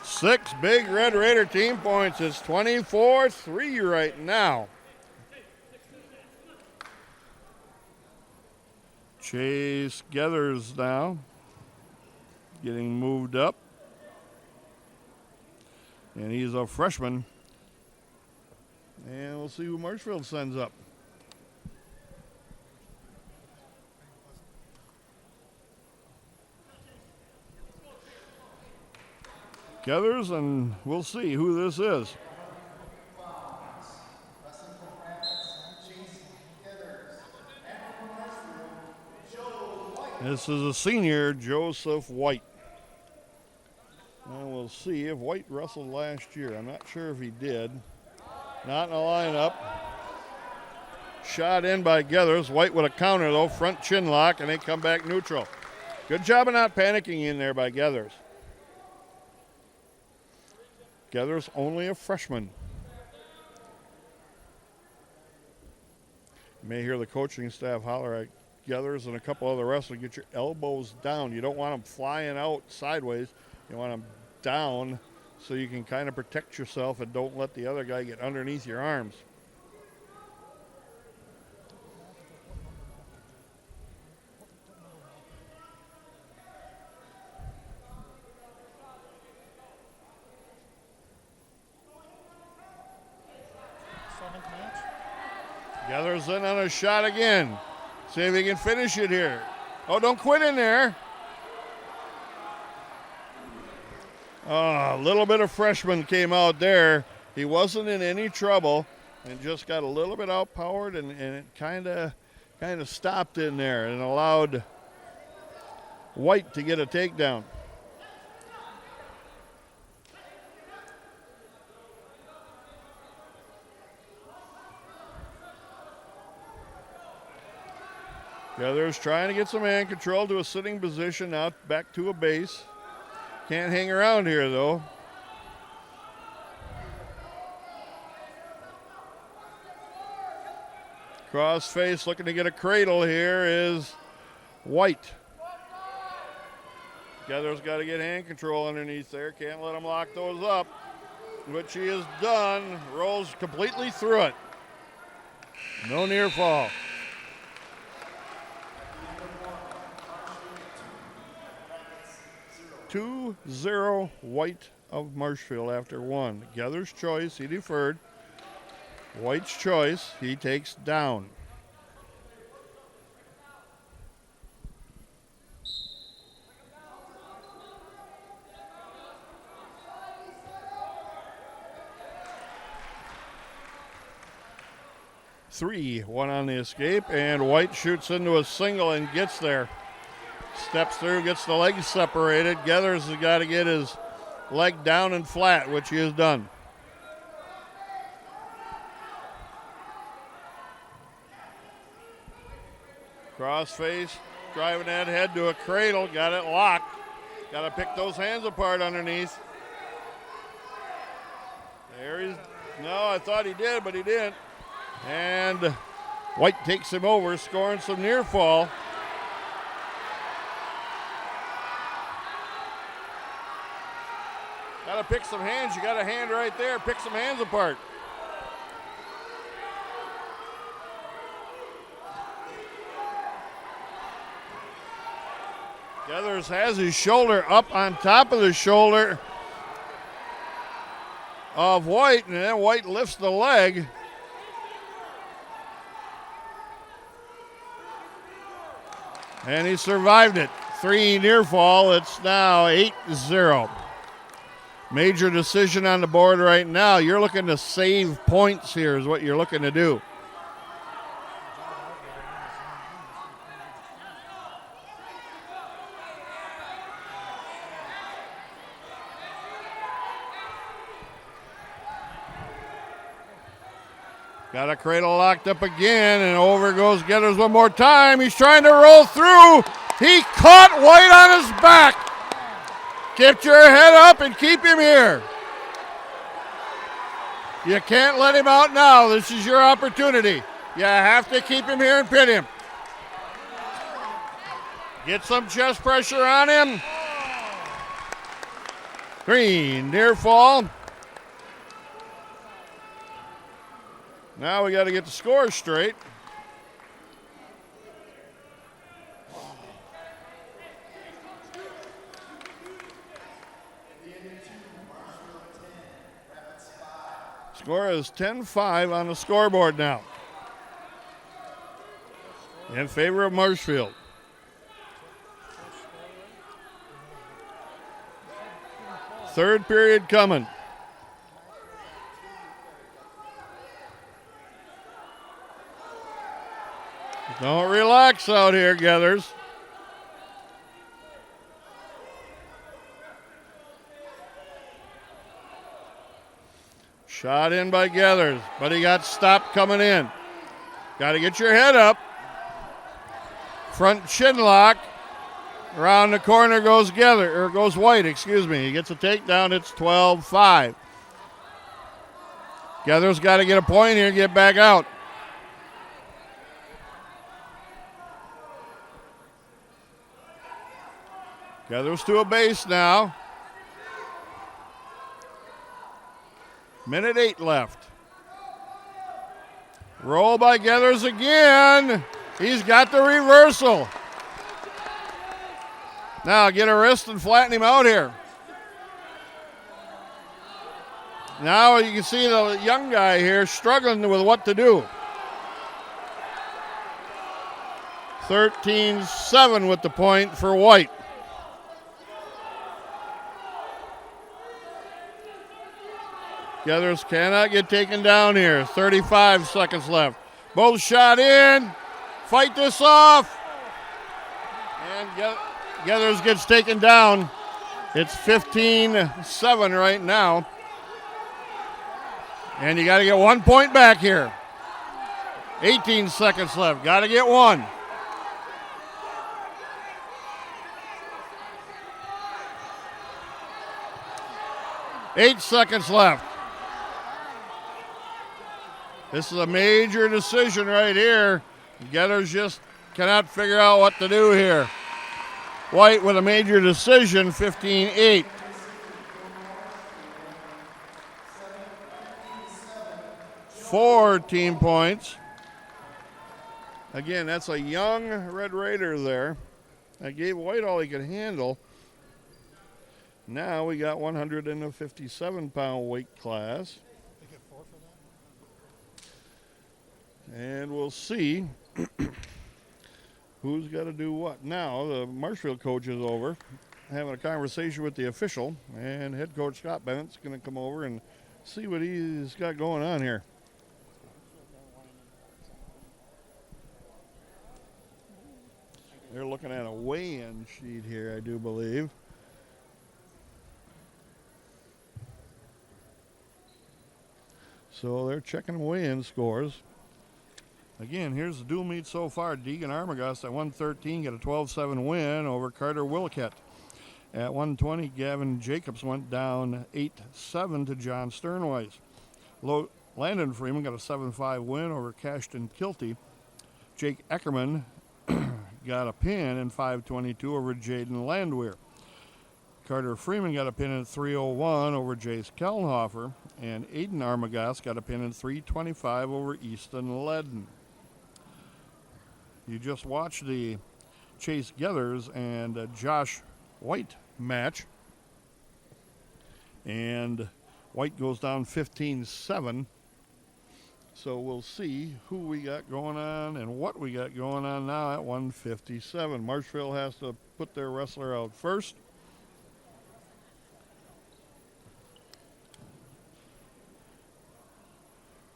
[SPEAKER 1] 6 big Red Raider team points. It's 24-3 right now. Chase Geathers now getting moved up. And he's a freshman. And we'll see who Marshfield sends up. Geathers, and we'll see who this is. This is a senior, Joseph White. And we'll see if White wrestled last year. I'm not sure if he did. Not in the lineup. Shot in by Geathers. White with a counter, though. Front chin lock, and they come back neutral. Good job of not panicking in there by Geathers. Geathers only a freshman. You may hear the coaching staff holler at Geathers and a couple other wrestlers, get your elbows down. You don't want them flying out sideways. You want them down so you can kind of protect yourself and don't let the other guy get underneath your arms. Geathers in on a shot again. See if he can finish it here. Oh, don't quit in there. A little bit of freshman came out there. He wasn't in any trouble and just got a little bit outpowered, and it kind of stopped in there and allowed White to get a takedown. Gathers trying to get some hand control to a sitting position, now back to a base. Can't hang around here, though. Cross face looking to get a cradle here is White. Gathers got to get hand control underneath there. Can't let him lock those up, which he has done. Rolls completely through it. No near fall. Two 2-0 White of Marshfield after one. Gathers choice, he deferred. White's choice, he takes down. One on the escape, and White shoots into a single and gets there. Steps through, gets the legs separated. Gathers has got to get his leg down and flat, which he has done. Cross face, driving that head to a cradle, got it locked. Got to pick those hands apart underneath. There he's, no, I thought he did, but he didn't. And White takes him over, scoring some near fall. Got to pick some hands. You got a hand right there. Pick some hands apart. Gathers has his shoulder up on top of the shoulder of White, and then White lifts the leg. And he survived it. 3 near fall. It's now 8-0. Major decision on the board right now. You're looking to save points here is what you're looking to do. Got a cradle locked up again, and over goes Gathers one more time. He's trying to roll through. He caught White on his back. Get your head up and keep him here. You can't let him out now. This is your opportunity. You have to keep him here and pin him. Get some chest pressure on him. 3 near fall. Now we got to get the score straight. Score is 10-5 on the scoreboard now. In favor of Marshfield. Third period coming. Don't relax out here, Gathers. Shot in by Gathers, but he got stopped coming in. Got to get your head up. Front chin lock. Around the corner goes goes White, excuse me. He gets a takedown. It's 12-5. Gathers got to get a point here and get back out. Gathers to a base now. Minute 8 left. Roll by Gathers again. He's got the reversal. Now get a wrist and flatten him out here. Now you can see the young guy here struggling with what to do. 13-7 with the point for White. Gathers cannot get taken down here. 35 seconds left. Both shot in. Fight this off. And Gathers gets taken down. It's 15-7 right now. And you got to get 1 point back here. 18 seconds left. Got to get one. 8 seconds left. This is a major decision right here. Getters just cannot figure out what to do here. White with a major decision, 15-8. Four team points. Again, that's a young Red Raider there. I gave White all he could handle. Now we got 157-pound weight class. And we'll see who's got to do what. Now the Marshfield coach is over, having a conversation with the official, and head coach Scott Bennett's going to come over and see what he's got going on here. They're looking at a weigh-in sheet here, I do believe. So they're checking weigh-in scores. Again, here's the dual meet so far. Deegan Armagast at 113 get a 12-7 win over Carter Wilkett. At 120, Gavin Jacobs went down 8-7 to John Sternwise. Landon Freeman got a 7-5 win over Cashton Kilty. Jake Eckerman got a pin in 5:22 over Jaden Landwehr. Carter Freeman got a pin in 3:01 over Jace Kellenhofer. And Aiden Armagast got a pin in 3:25 over Easton Ledden. You just watched the Chase Geathers and Josh White match. And White goes down 15-7. So we'll see who we got going on and what we got going on now at 157. Marshfield has to put their wrestler out first.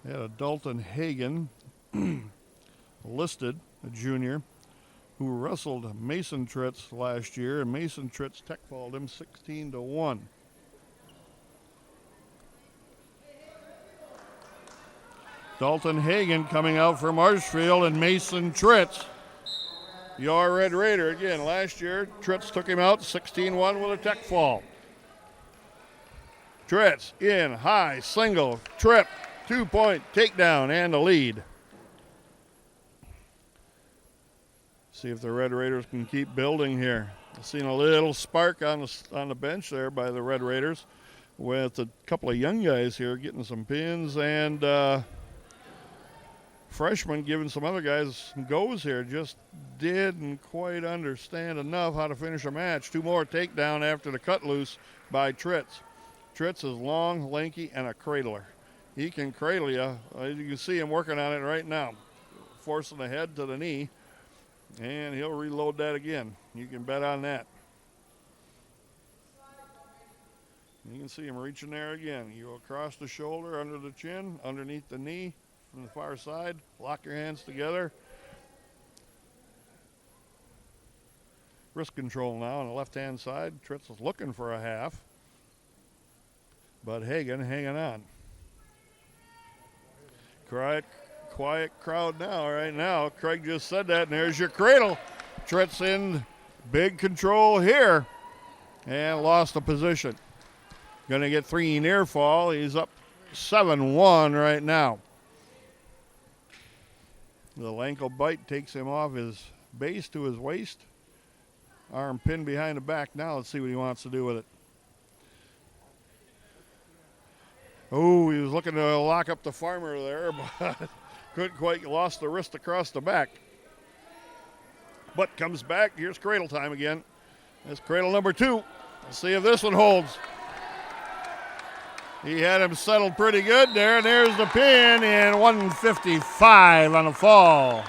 [SPEAKER 1] They had a Dalton Hagen listed, a junior, who wrestled Mason Tritz last year, and Mason Tritz tech-falled him 16-1. Dalton Hagen coming out for Marshfield, and Mason Tritz, your Red Raider. Again, last year, Tritz took him out 16-1 with a tech fall. Tritz in, high, single, trip, 2-point takedown, and a lead. See if the Red Raiders can keep building here. I've seen a little spark on the bench there by the Red Raiders with a couple of young guys here getting some pins, and freshmen giving some other guys some goes here. Just didn't quite understand enough how to finish a match. 2 more takedown after the cut loose by Tritz. Tritz is long, lanky, and a cradler. He can cradle you. You can see him working on it right now. Forcing the head to the knee. And he'll reload that again. You can bet on that. You can see him reaching there again. You go across the shoulder, under the chin, underneath the knee from the far side. Lock your hands together. Wrist control now on the left-hand side. Tritz is looking for a half. But Hagen hanging on. Quiet crowd now, right now. Craig just said that, and there's your cradle. Tritz in big control here and lost the position. Going to get 3 near fall. He's up 7-1 right now. The ankle bite takes him off his base to his waist. Arm pinned behind the back now. Let's see what he wants to do with it. Oh, he was looking to lock up the farmer there, but couldn't quite, lost the wrist across the back. But comes back. Here's cradle time again. That's cradle number 2. Let's see if this one holds. He had him settled pretty good there, and there's the pin in 155 on the fall.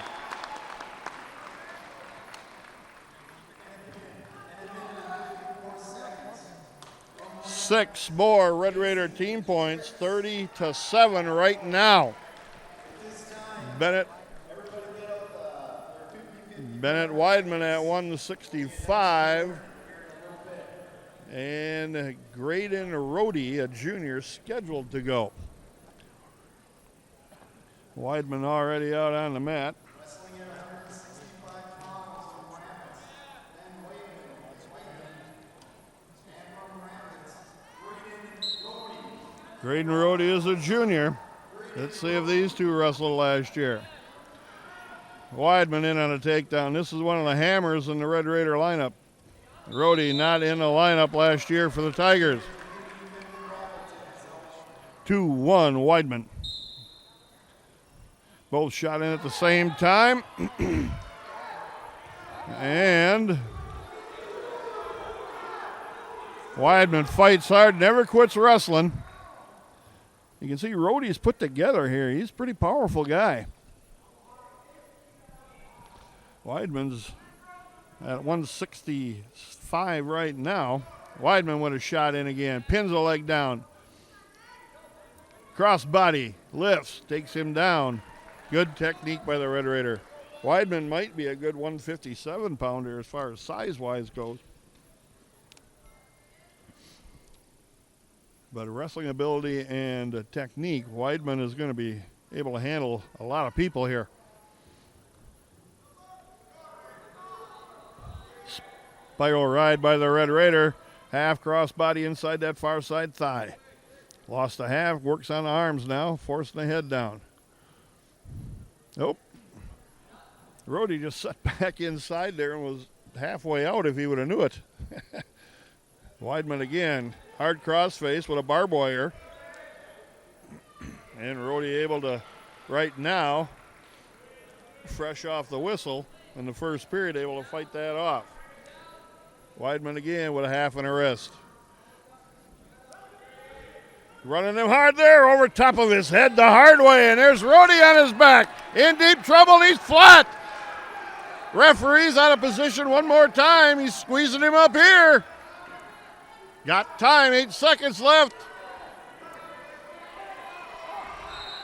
[SPEAKER 1] Six more Red Raider team points, 30-7 right now. Bennett Weidman at 165. And Graydon Rohde, a junior, scheduled to go. Weidman already out on the mat. Graydon Rhodey is a junior. Let's see if these two wrestled last year. Weidman in on a takedown. This is one of the hammers in the Red Raider lineup. Rhodey not in the lineup last year for the Tigers. 2-1 Weidman. Both shot in at the same time. And Weidman fights hard, never quits wrestling. You can see Rhodey's put together here. He's a pretty powerful guy. Weidman's at 165 right now. Weidman with a shot in again. Pins a leg down. Cross body, lifts, takes him down. Good technique by the Red Raider. Weidman might be a good 157 pounder as far as size-wise goes. But wrestling ability and technique, Weidman is going to be able to handle a lot of people here. Spiral ride by the Red Raider. Half cross body inside that far side thigh. Lost a half, works on the arms now, forcing the head down. Nope. Rhodey just sat back inside there and was halfway out if he would have knew it. Weidman again. Hard cross face with a barbed wire. And Rhodey able to, right now, fresh off the whistle in the first period, able to fight that off. Weidman again with a half and a wrist. Running him hard there over top of his head the hard way. And there's Rhodey on his back. In deep trouble. He's flat. Referee's out of position one more time. He's squeezing him up here. Got time, 8 seconds left.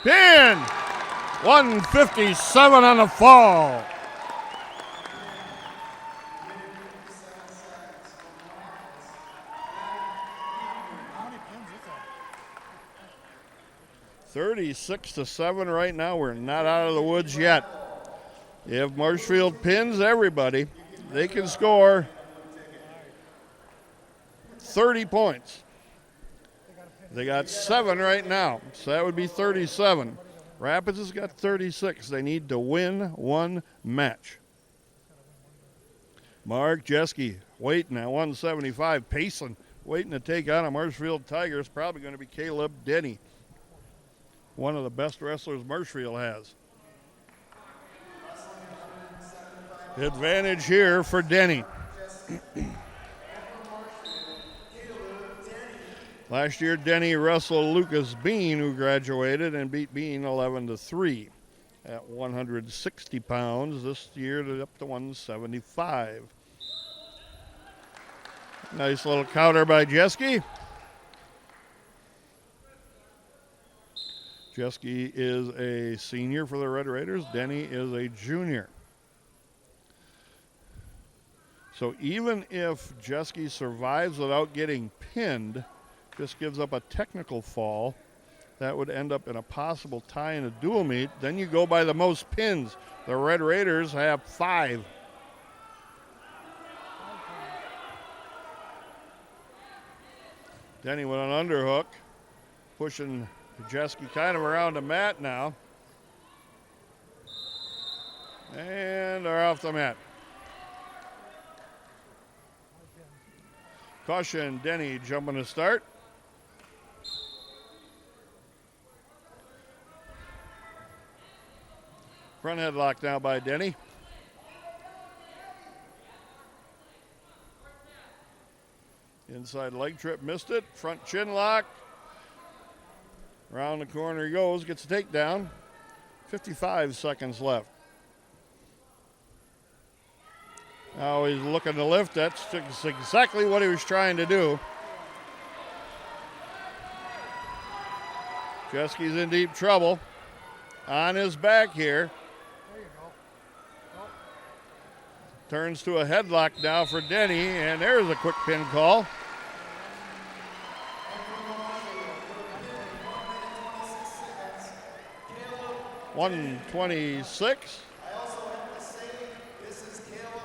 [SPEAKER 1] Pin. 157 on the fall.
[SPEAKER 2] How many pins is that?
[SPEAKER 1] 36-7 right now. We're not out of the woods yet. If Marshfield pins everybody, they can score 30 points. They got 7 right now, so that would be 37. Rapids has got 36. They need to win one match. Mark Jeske waiting at 175, pacing, waiting to take on a Marshfield Tigers. Probably going to be Caleb Denny, one of the best wrestlers Marshfield has. Advantage here for Denny. Last year, Denny wrestled Lucas Bean, who graduated, and beat Bean 11-3 at 160 pounds. This year, they're up to 175. Nice little counter by Jeske. Jeske is a senior for the Red Raiders. Denny is a junior. So even if Jeske survives without getting pinned, just gives up a technical fall, that would end up in a possible tie in a dual meet. Then you go by the most pins. The Red Raiders have 5. Denny with an underhook, pushing Jeske kind of around the mat now. And they're off the mat. Caution, Denny jumping to start. Front headlock now by Denny. Inside leg trip, missed it. Front chin lock. Around the corner he goes, gets a takedown. 55 seconds left. Now he's looking to lift. That's exactly what he was trying to do. Jeske's in deep trouble. On his back here.
[SPEAKER 2] There you go. Oh.
[SPEAKER 1] Turns to a headlock now for Denny, and there's a quick pin call. $126.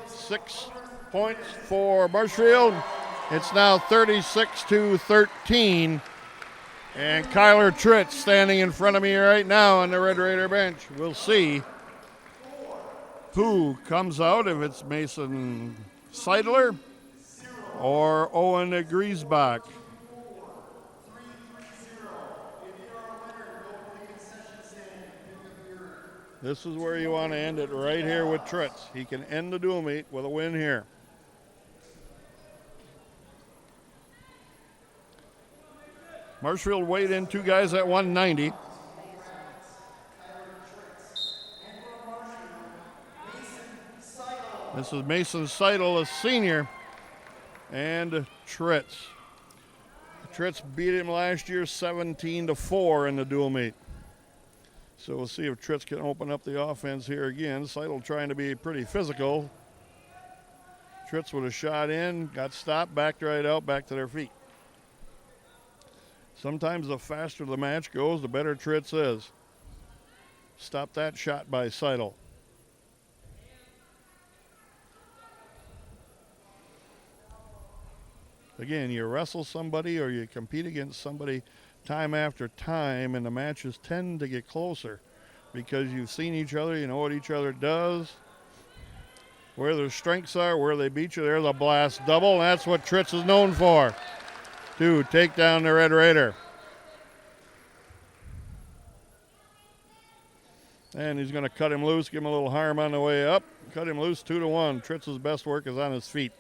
[SPEAKER 1] 6 points for Marshfield. It's now 36-13. And Kyler Tritz standing in front of me right now on the Red Raider bench. We'll see who comes out, if it's Mason Seidler or Owen Griesbach. This is where you want to end it, right here with Tritz. He can end the dual meet with a win here. Marshfield weighed in 2 guys at 190. This is Mason Seidel, a senior, and Tritz. Tritz beat him last year 17-4 in the dual meet. So we'll see if Tritz can open up the offense here again. Seidel trying to be pretty physical. Tritz with a shot in, got stopped, backed right out, back to their feet. Sometimes the faster the match goes, the better Tritz is. Stop that shot by Seidel. Again, you wrestle somebody or you compete against somebody time after time, and the matches tend to get closer because you've seen each other, you know what each other does, where their strengths are, where they beat you. There's a blast double, and that's what Tritz is known for, to take down the Red Raider. And he's going to cut him loose, give him a little harm on the way up. Cut him loose 2-1. Tritz's best work is on his feet.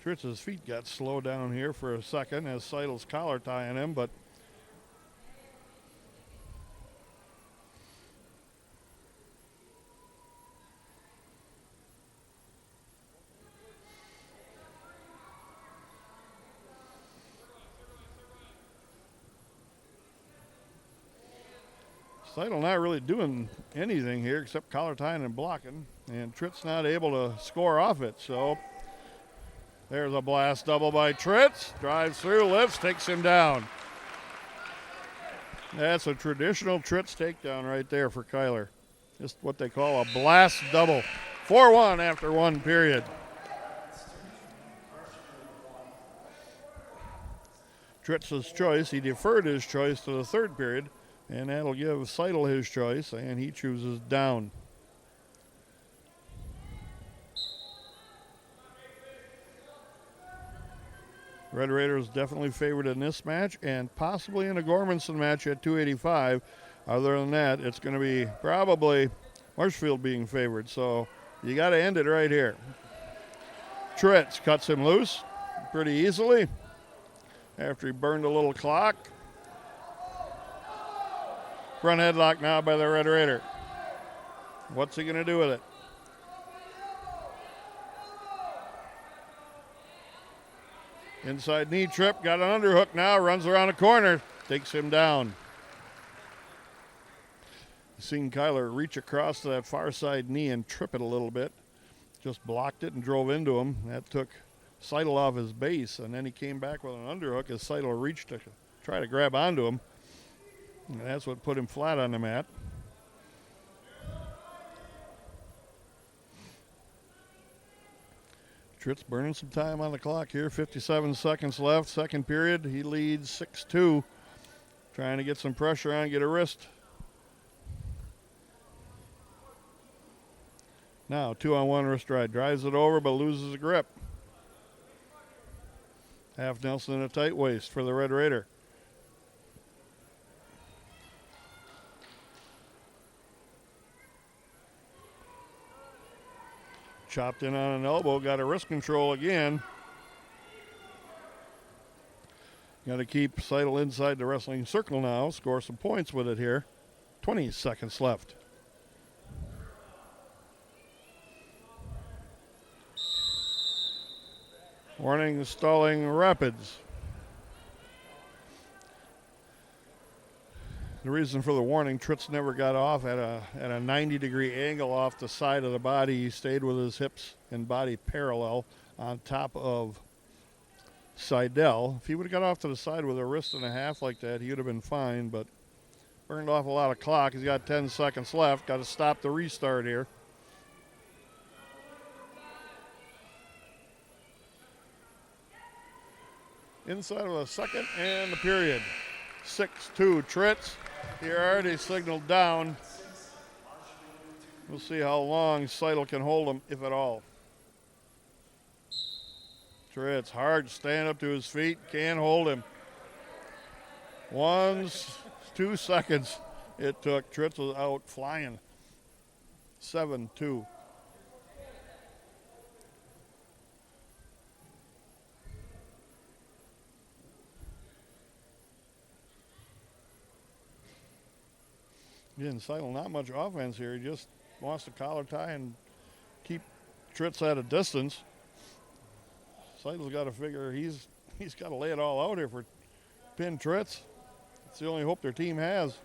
[SPEAKER 1] Tritz's feet got slow down here for a second as Seidel's collar tying him, but Seidel not really doing anything here except collar tying and blocking, and Tritz not able to score off it, so there's a blast double by Tritz. Drives through, lifts, takes him down. That's a traditional Tritz takedown right there for Kyler. Just what they call a blast double. 4-1 after 1 period. Tritz's choice, he deferred his choice to the 3rd period, and that'll give Seidel his choice, and he chooses down. Red Raiders definitely favored in this match and possibly in a Gormanson match at 285. Other than that, it's going to be probably Marshfield being favored. So you got to end it right here. Tritz cuts him loose pretty easily after he burned a little clock. Front headlock now by the Red Raider. What's he going to do with it? Inside knee trip, got an underhook now, runs around the corner, takes him down. You've seen Kyler reach across to that far side knee and trip it a little bit. Just blocked it and drove into him. That took Seidel off his base, and then he came back with an underhook as Seidel reached to try to grab onto him. And that's what put him flat on the mat. Tritz burning some time on the clock here. 57 seconds left. 2nd period. He leads 6-2. Trying to get some pressure on, get a wrist. Now 2-on-1 wrist ride. Drives it over but loses the grip. Half Nelson in a tight waist for the Red Raider. Chopped in on an elbow, got a wrist control again. Got to keep Seidel inside the wrestling circle now, score some points with it here. 20 seconds left. Warning, stalling Rapids. The reason for the warning, Tritz never got off at a 90-degree angle off the side of the body. He stayed with his hips and body parallel on top of Seidel. If he would have got off to the side with a wrist and a half like that, he would have been fine, but burned off a lot of clock. He's got 10 seconds left. Got to stop the restart here. Inside of a second and the period. 6-2 Tritz. He already signaled down. We'll see how long Seidel can hold him, if at all. Tritz hard to stand up to his feet. Can't hold him. 2 seconds it took. Tritz was out flying. 7-2. Again, Seidel not much offense here. He just wants to collar tie and keep Tritz at a distance. Seidel's got to figure he's got to lay it all out here for pin Tritz. It's the only hope their team has.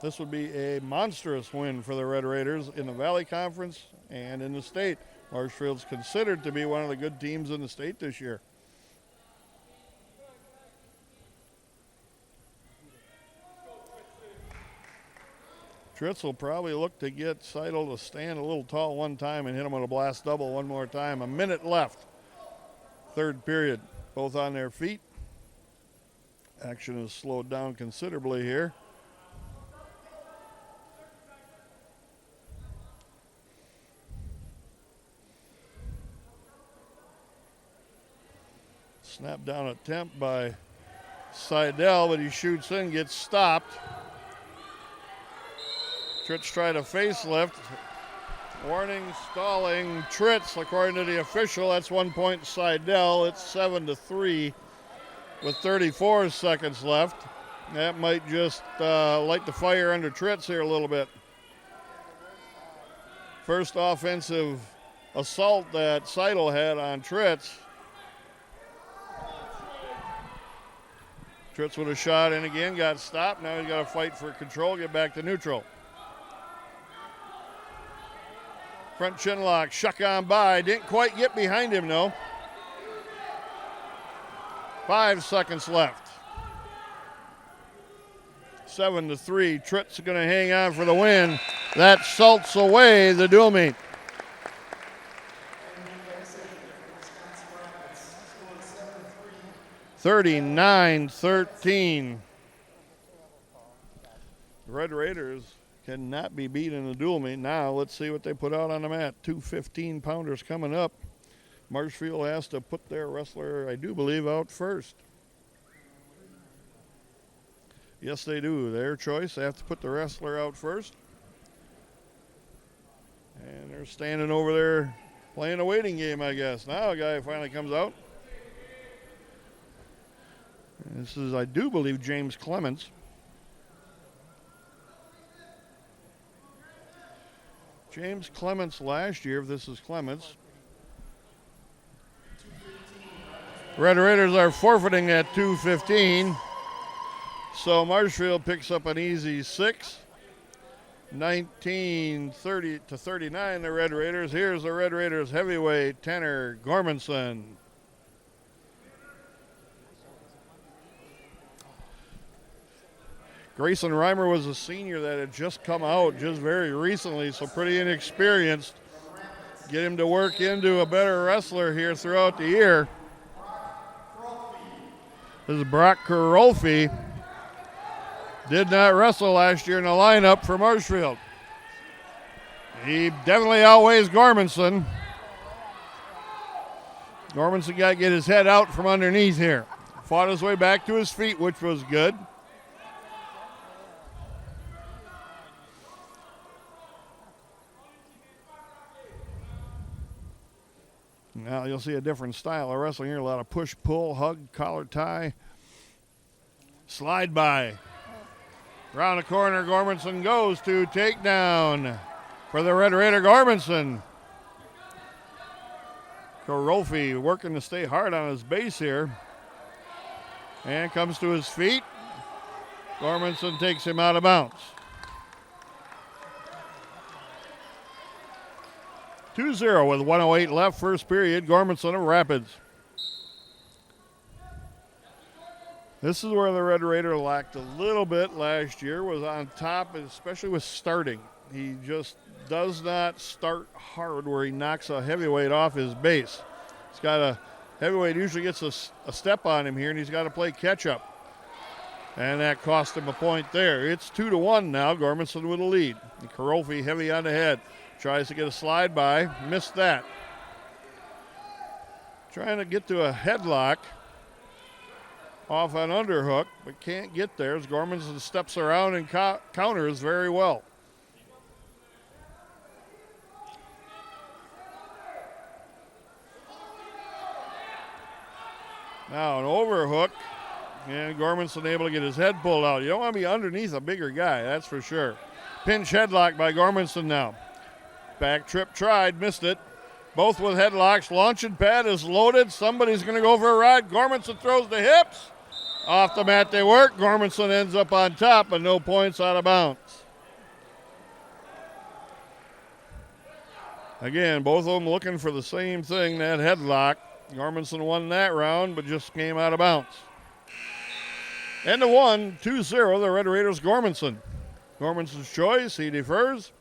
[SPEAKER 1] This would be a monstrous win for the Red Raiders in the Valley Conference and in the state. Marshfield's considered to be one of the good teams in the state this year. Tritz will probably look to get Seidel to stand a little tall one time and hit him with a blast double one more time. A minute left. Third period. Both on their feet. Action has slowed down considerably here. Snap down attempt by Seidel, but he shoots in, gets stopped. Tritz tried a facelift. Warning, stalling. Tritz, according to the official, that's 1 point Seidel. It's 7-3 with 34 seconds left. That might just light the fire under Tritz here a little bit. First offensive assault that Seidel had on Tritz. Tritz with a shot in again, got stopped. Now he's got to fight for control, get back to neutral. Front chin lock, shuck on by. Didn't quite get behind him, though. 5 seconds left. 7-3. Tritz going to hang on for the win. That salts away the dual meet. (39-13). The Red Raiders cannot be beat in a dual meet. Now let's see what they put out on the mat. 2 15-pounders coming up. Marshfield has to put their wrestler, I do believe, out first. Yes, they do. Their choice. They have to put the wrestler out first. And they're standing over there playing a waiting game, I guess. Now a guy finally comes out. This is, I do believe, James Clements. James Clements last year, if this is Clements. Red Raiders are forfeiting at 2:15. So Marshfield picks up an easy 6. 19-30-39, the Red Raiders. Here's the Red Raiders heavyweight, Tanner Gormanson. Grayson Reimer was a senior that had just come out just very recently, so pretty inexperienced. Get him to work into a better wrestler here throughout the year. This is Brock Karolfi. Did not wrestle last year in the lineup for Marshfield. He definitely outweighs Gormanson. Gormanson got to get his head out from underneath here. Fought his way back to his feet, which was good. Now you'll see a different style of wrestling here. A lot of push, pull, hug, collar tie, slide by. Around the corner, Gormanson goes to takedown for the Red Raider. Gormanson. Karolfi working to stay hard on his base here. And comes to his feet. Gormanson takes him out of bounds. 2-0 with 1:08 left, first period. Gormanson of Rapids. This is where the Red Raider lacked a little bit last year, was on top, especially with starting. He just does not start hard where he knocks a heavyweight off his base. He's got a heavyweight usually gets a step on him here, and he's got to play catch up. And that cost him a point there. It's 2-1 now. Gormanson with a lead. And Karolfi heavy on the head. Tries to get a slide by. Missed that. Trying to get to a headlock off an underhook, but can't get there as Gormanson steps around and counters very well. Now an overhook, and Gormanson able to get his head pulled out. You don't want to be underneath a bigger guy, that's for sure. Pinch headlock by Gormanson now. Back trip tried, missed it. Both with headlocks. Launching pad is loaded. Somebody's going to go for a ride. Gormanson throws the hips. Off the mat they work. Gormanson ends up on top, but no points, out of bounds. Again, both of them looking for the same thing, that headlock. Gormanson won that round, but just came out of bounds. End of 1, 2-0, the Red Raiders Gormanson. Gormanson's choice, he defers.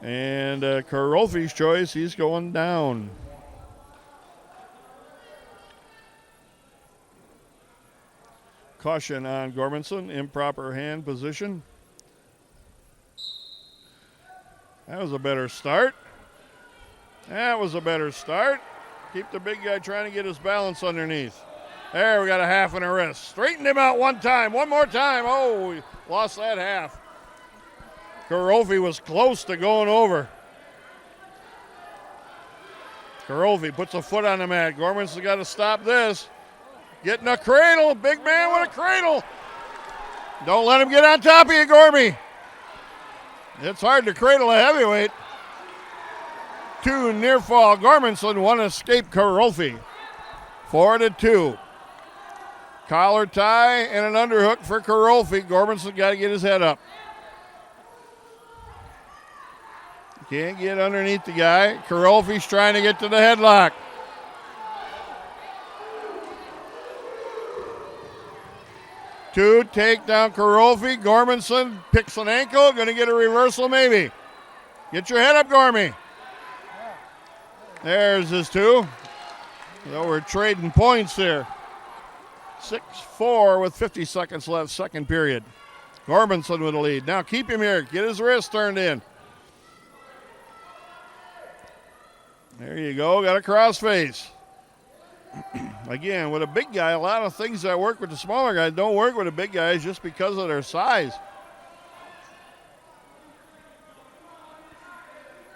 [SPEAKER 1] And Karolfi's choice, he's going down. Caution on Gormanson, improper hand position. That was a better start. That was a better start. Keep the big guy trying to get his balance underneath. There, we got a half and a wrist. Straightened him out one time. One more time. Oh, we lost that half. Karolfi was close to going over. Karolfi puts a foot on the mat. Gormanson's got to stop this. Getting a cradle. Big man with a cradle. Don't let him get on top of you, Gormy. It's hard to cradle a heavyweight. 2 near fall. Gormanson, 1 escape Karolfi. 4-2. Collar tie and an underhook for Karolfi. Gormanson got to get his head up. Can't get underneath the guy. Karolfi's trying to get to the headlock. Two, take down Karolfi. Gormanson picks an ankle. Going to get a reversal maybe. Get your head up, Gormy. There's his 2. So we're trading points here. 6-4 with 50 seconds left, second period. Gormanson with the lead. Now keep him here. Get his wrist turned in. There you go. Got a crossface. Again, with a big guy, a lot of things that work with the smaller guys don't work with the big guys just because of their size.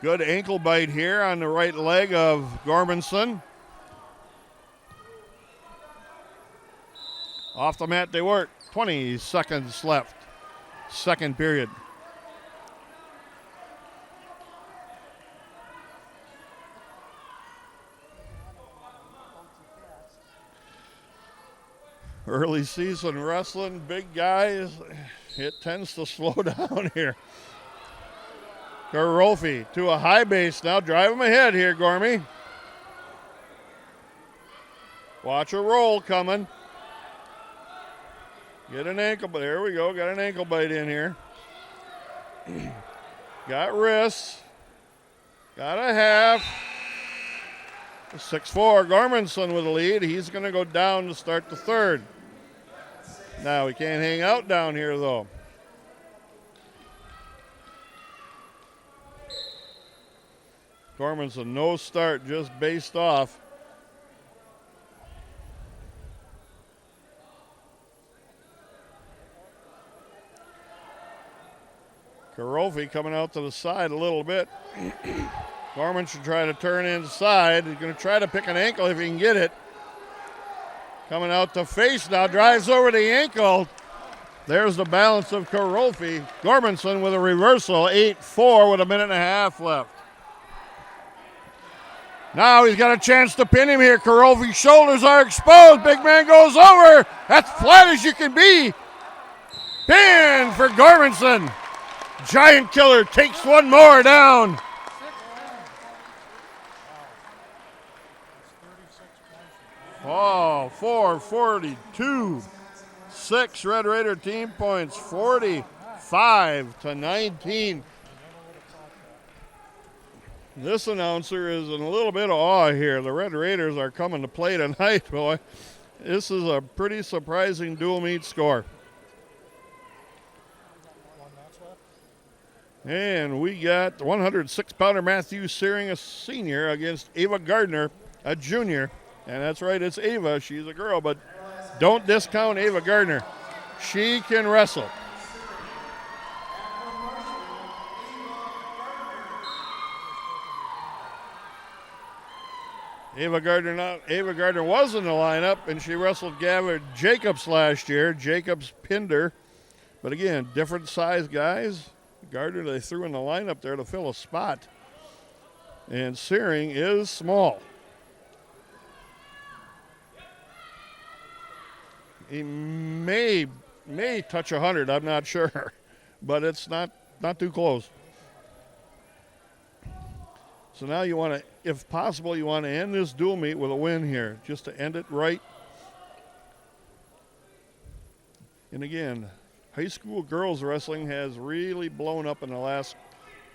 [SPEAKER 1] Good ankle bite here on the right leg of Gormanson. Off the mat they work. 20 seconds left. Second period. Early season wrestling, big guys, it tends to slow down here. Karolfi to a high base now. Drive him ahead here, Gormy. Watch a roll coming. Get an ankle, but there we go. Got an ankle bite in here. Got wrists. Got a half. 6-4. Gormanson with the lead. He's going to go down to start the third. Now we can't hang out down here though. Gormanson no start, just based off. Karolfi coming out to the side a little bit. Gorman should try to turn inside. He's going to try to pick an ankle if he can get it. Coming out to face now, drives over the ankle. There's the balance of Karolfi. Gormanson with a reversal, 8-4 with a minute and a half left. Now he's got a chance to pin him here. Karolfi's shoulders are exposed. Big man goes over. That's flat as you can be. Pin for Gormanson. Giant Killer takes one more down. Oh, 4:42. 6 Red Raider team points, 45-19. This announcer is in a little bit of awe here. The Red Raiders are coming to play tonight, boy. This is a pretty surprising dual meet score. And we got 106-pounder Matthew Searing, a senior, against Ava Gardner, a junior. And that's right, it's Ava. She's a girl, but don't discount Ava Gardner. She can wrestle. Ava Gardner was in the lineup, and she wrestled Gavin Jacobs last year. Jacobs pinned her. But again, different size guys. Gardner, they threw in the lineup there to fill a spot. And Searing is small. He may touch 100, I'm not sure. But it's not too close. So now you want to, if possible, you want to end this dual meet with a win here, just to end it right. And again, high school girls wrestling has really blown up in the last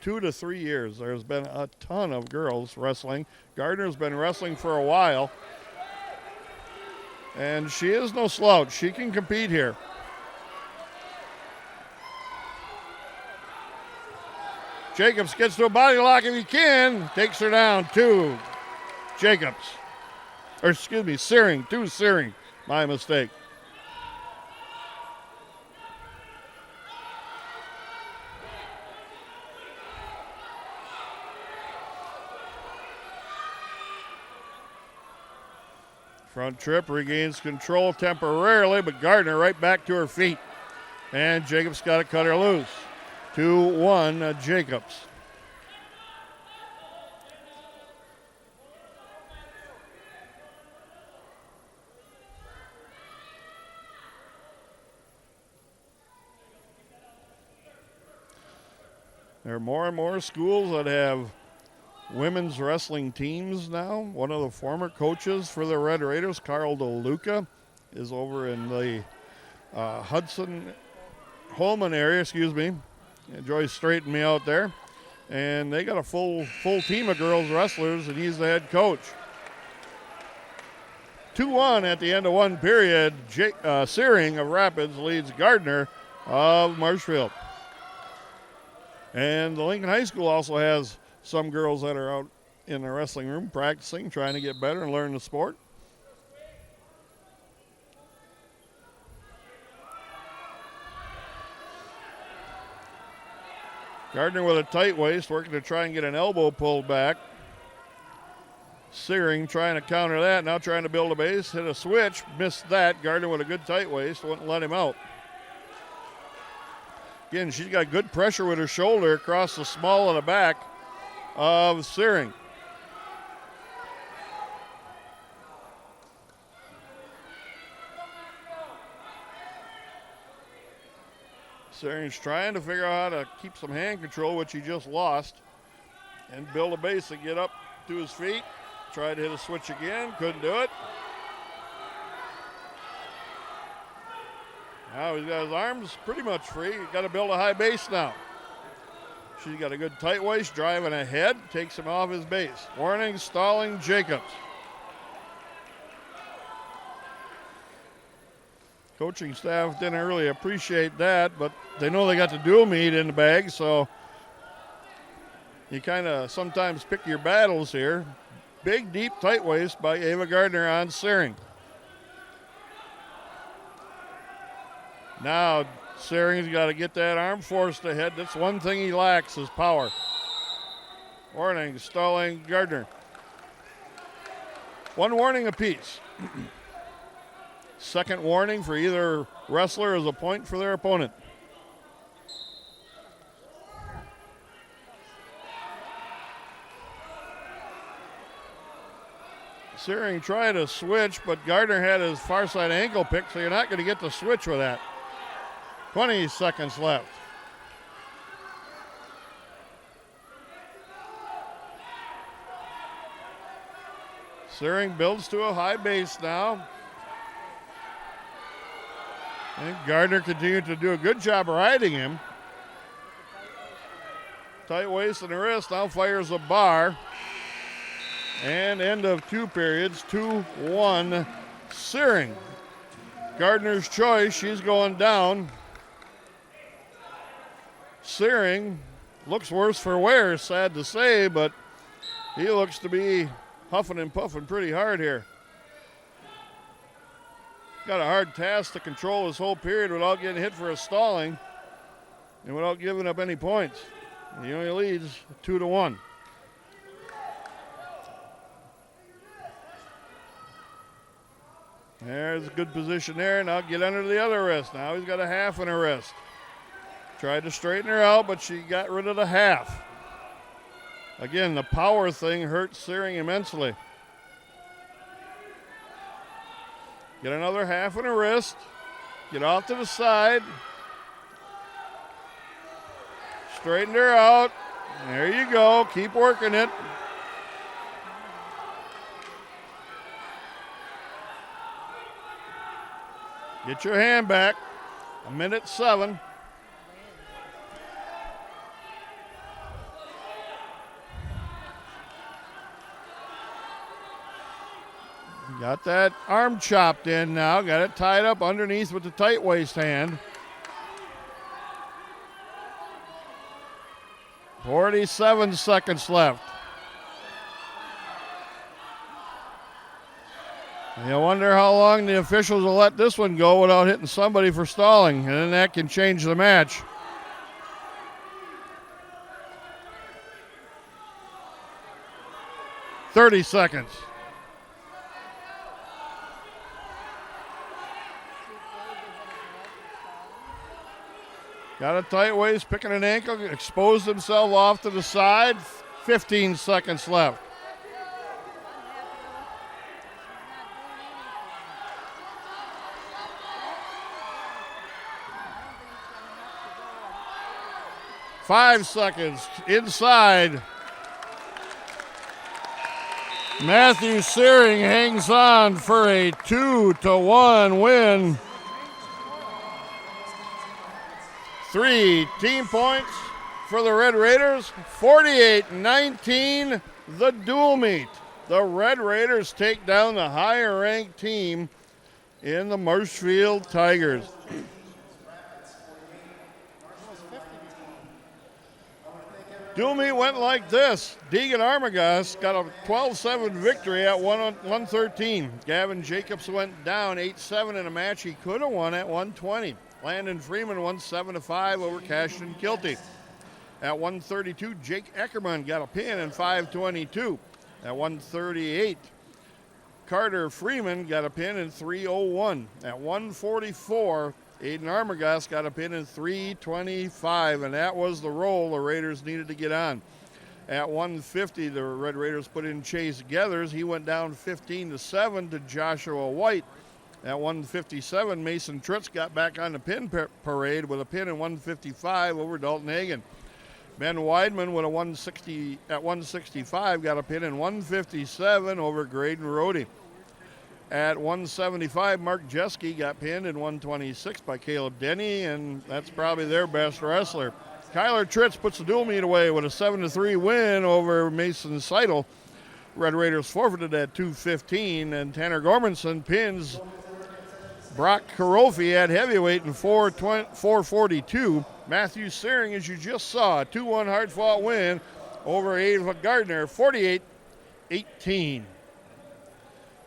[SPEAKER 1] 2 to 3 years. There's been a ton of girls wrestling. Gardner's been wrestling for a while. And she is no slouch. She can compete here. Jacobs gets to a body lock if he can. Takes her down. 2 Jacobs. Or excuse me, Searing. 2 Searing. My mistake. Front trip regains control temporarily, but Gardner right back to her feet. And Jacobs got to cut her loose. 2-1 Jacobs. There are more and more schools that have women's wrestling teams now. One of the former coaches for the Red Raiders, Carl DeLuca, is over in the Hudson Holman area, Joyce straightened me out there. And they got a full team of girls wrestlers, and he's the head coach. 2-1 at the end of one period. Searing of Rapids leads Gardner of Marshfield. And the Lincoln High School also has some girls that are out in the wrestling room practicing, trying to get better and learn the sport. Gardner with a tight waist, working to try and get an elbow pulled back. Searing trying to counter that, now trying to build a base, hit a switch, missed that. Gardner with a good tight waist, wouldn't let him out. Again, she's got good pressure with her shoulder across the small of the back of Searing. Searing's trying to figure out how to keep some hand control, which he just lost, and build a base to get up to his feet. Tried to hit a switch again, couldn't do it. Now he's got his arms pretty much free. He's got to build a high base now. She's got a good tight waist, driving ahead, takes him off his base. Warning, stalling Jacobs. Coaching staff didn't really appreciate that, but they know they got the dual meet in the bag, so you kind of sometimes pick your battles here. Big, deep, tight waist by Ava Gardner on Searing. Now Searing's got to get that arm forced ahead. That's one thing he lacks is power. Warning, stalling Gardner. One warning apiece. Second warning for either wrestler is a point for their opponent. Searing tried to switch, but Gardner had his far side ankle picked, so you're not going to get the switch with that. 20 seconds left. Searing builds to a high base now. And Gardner continued to do a good job riding him. Tight waist in the wrist, now fires a bar. And end of 2 periods, 2-1 Searing. Gardner's choice, she's going down. Searing looks worse for wear, sad to say, but he looks to be huffing and puffing pretty hard here. Got a hard task to control this whole period without getting hit for a stalling and without giving up any points. He only leads 2-1. There's a good position there. Now get under the other wrist. Now he's got a half in her wrist. Tried to straighten her out, but she got rid of the half. Again, the power thing hurts Searing immensely. Get another half in her wrist. Get off to the side. Straighten her out. There you go. Keep working it. Get your hand back. 1:07. Got that arm chopped in now. Got it tied up underneath with the tight waist hand. 47 seconds left. You wonder how long the officials will let this one go without hitting somebody for stalling, and then that can change the match. "30 seconds. Got a tight waist, picking an ankle, exposed himself off to the side. 15 seconds left. Five seconds inside. Matthew Searing hangs on for a 2-1 win. 3 team points for the Red Raiders. 48-19, the dual meet. The Red Raiders take down the higher ranked team in the Marshfield Tigers. Dual meet went like this. Deegan Armagost got a 12-7 victory at 113. Gavin Jacobs went down 8-7 in a match he could have won at 120. Landon Freeman won 7-5 over Cashton Kilty. At 132, Jake Eckerman got a pin in 5:22. At 138, Carter Freeman got a pin in 3:01. At 144, Aiden Armagost got a pin in 3:25, and that was the roll the Raiders needed to get on. At 150, the Red Raiders put in Chase Gethers. He went down 15-7 to Joshua White. At 157, Mason Tritz got back on the pin parade with a pin in 155 over Dalton Hagan. Ben Weidman with a 165 got a pin in 157 over Graydon Rohde. At 175, Mark Jeske got pinned in 126 by Caleb Denny, and that's probably their best wrestler. Kyler Tritz puts the dual meet away with a 7-3 win over Mason Seidel. Red Raiders forfeited at 2:15, and Tanner Gormanson pins Brock Karofi at heavyweight in 4:42. Matthew Searing, as you just saw, a 2-1 hard-fought win over Ava Gardner, 48-18.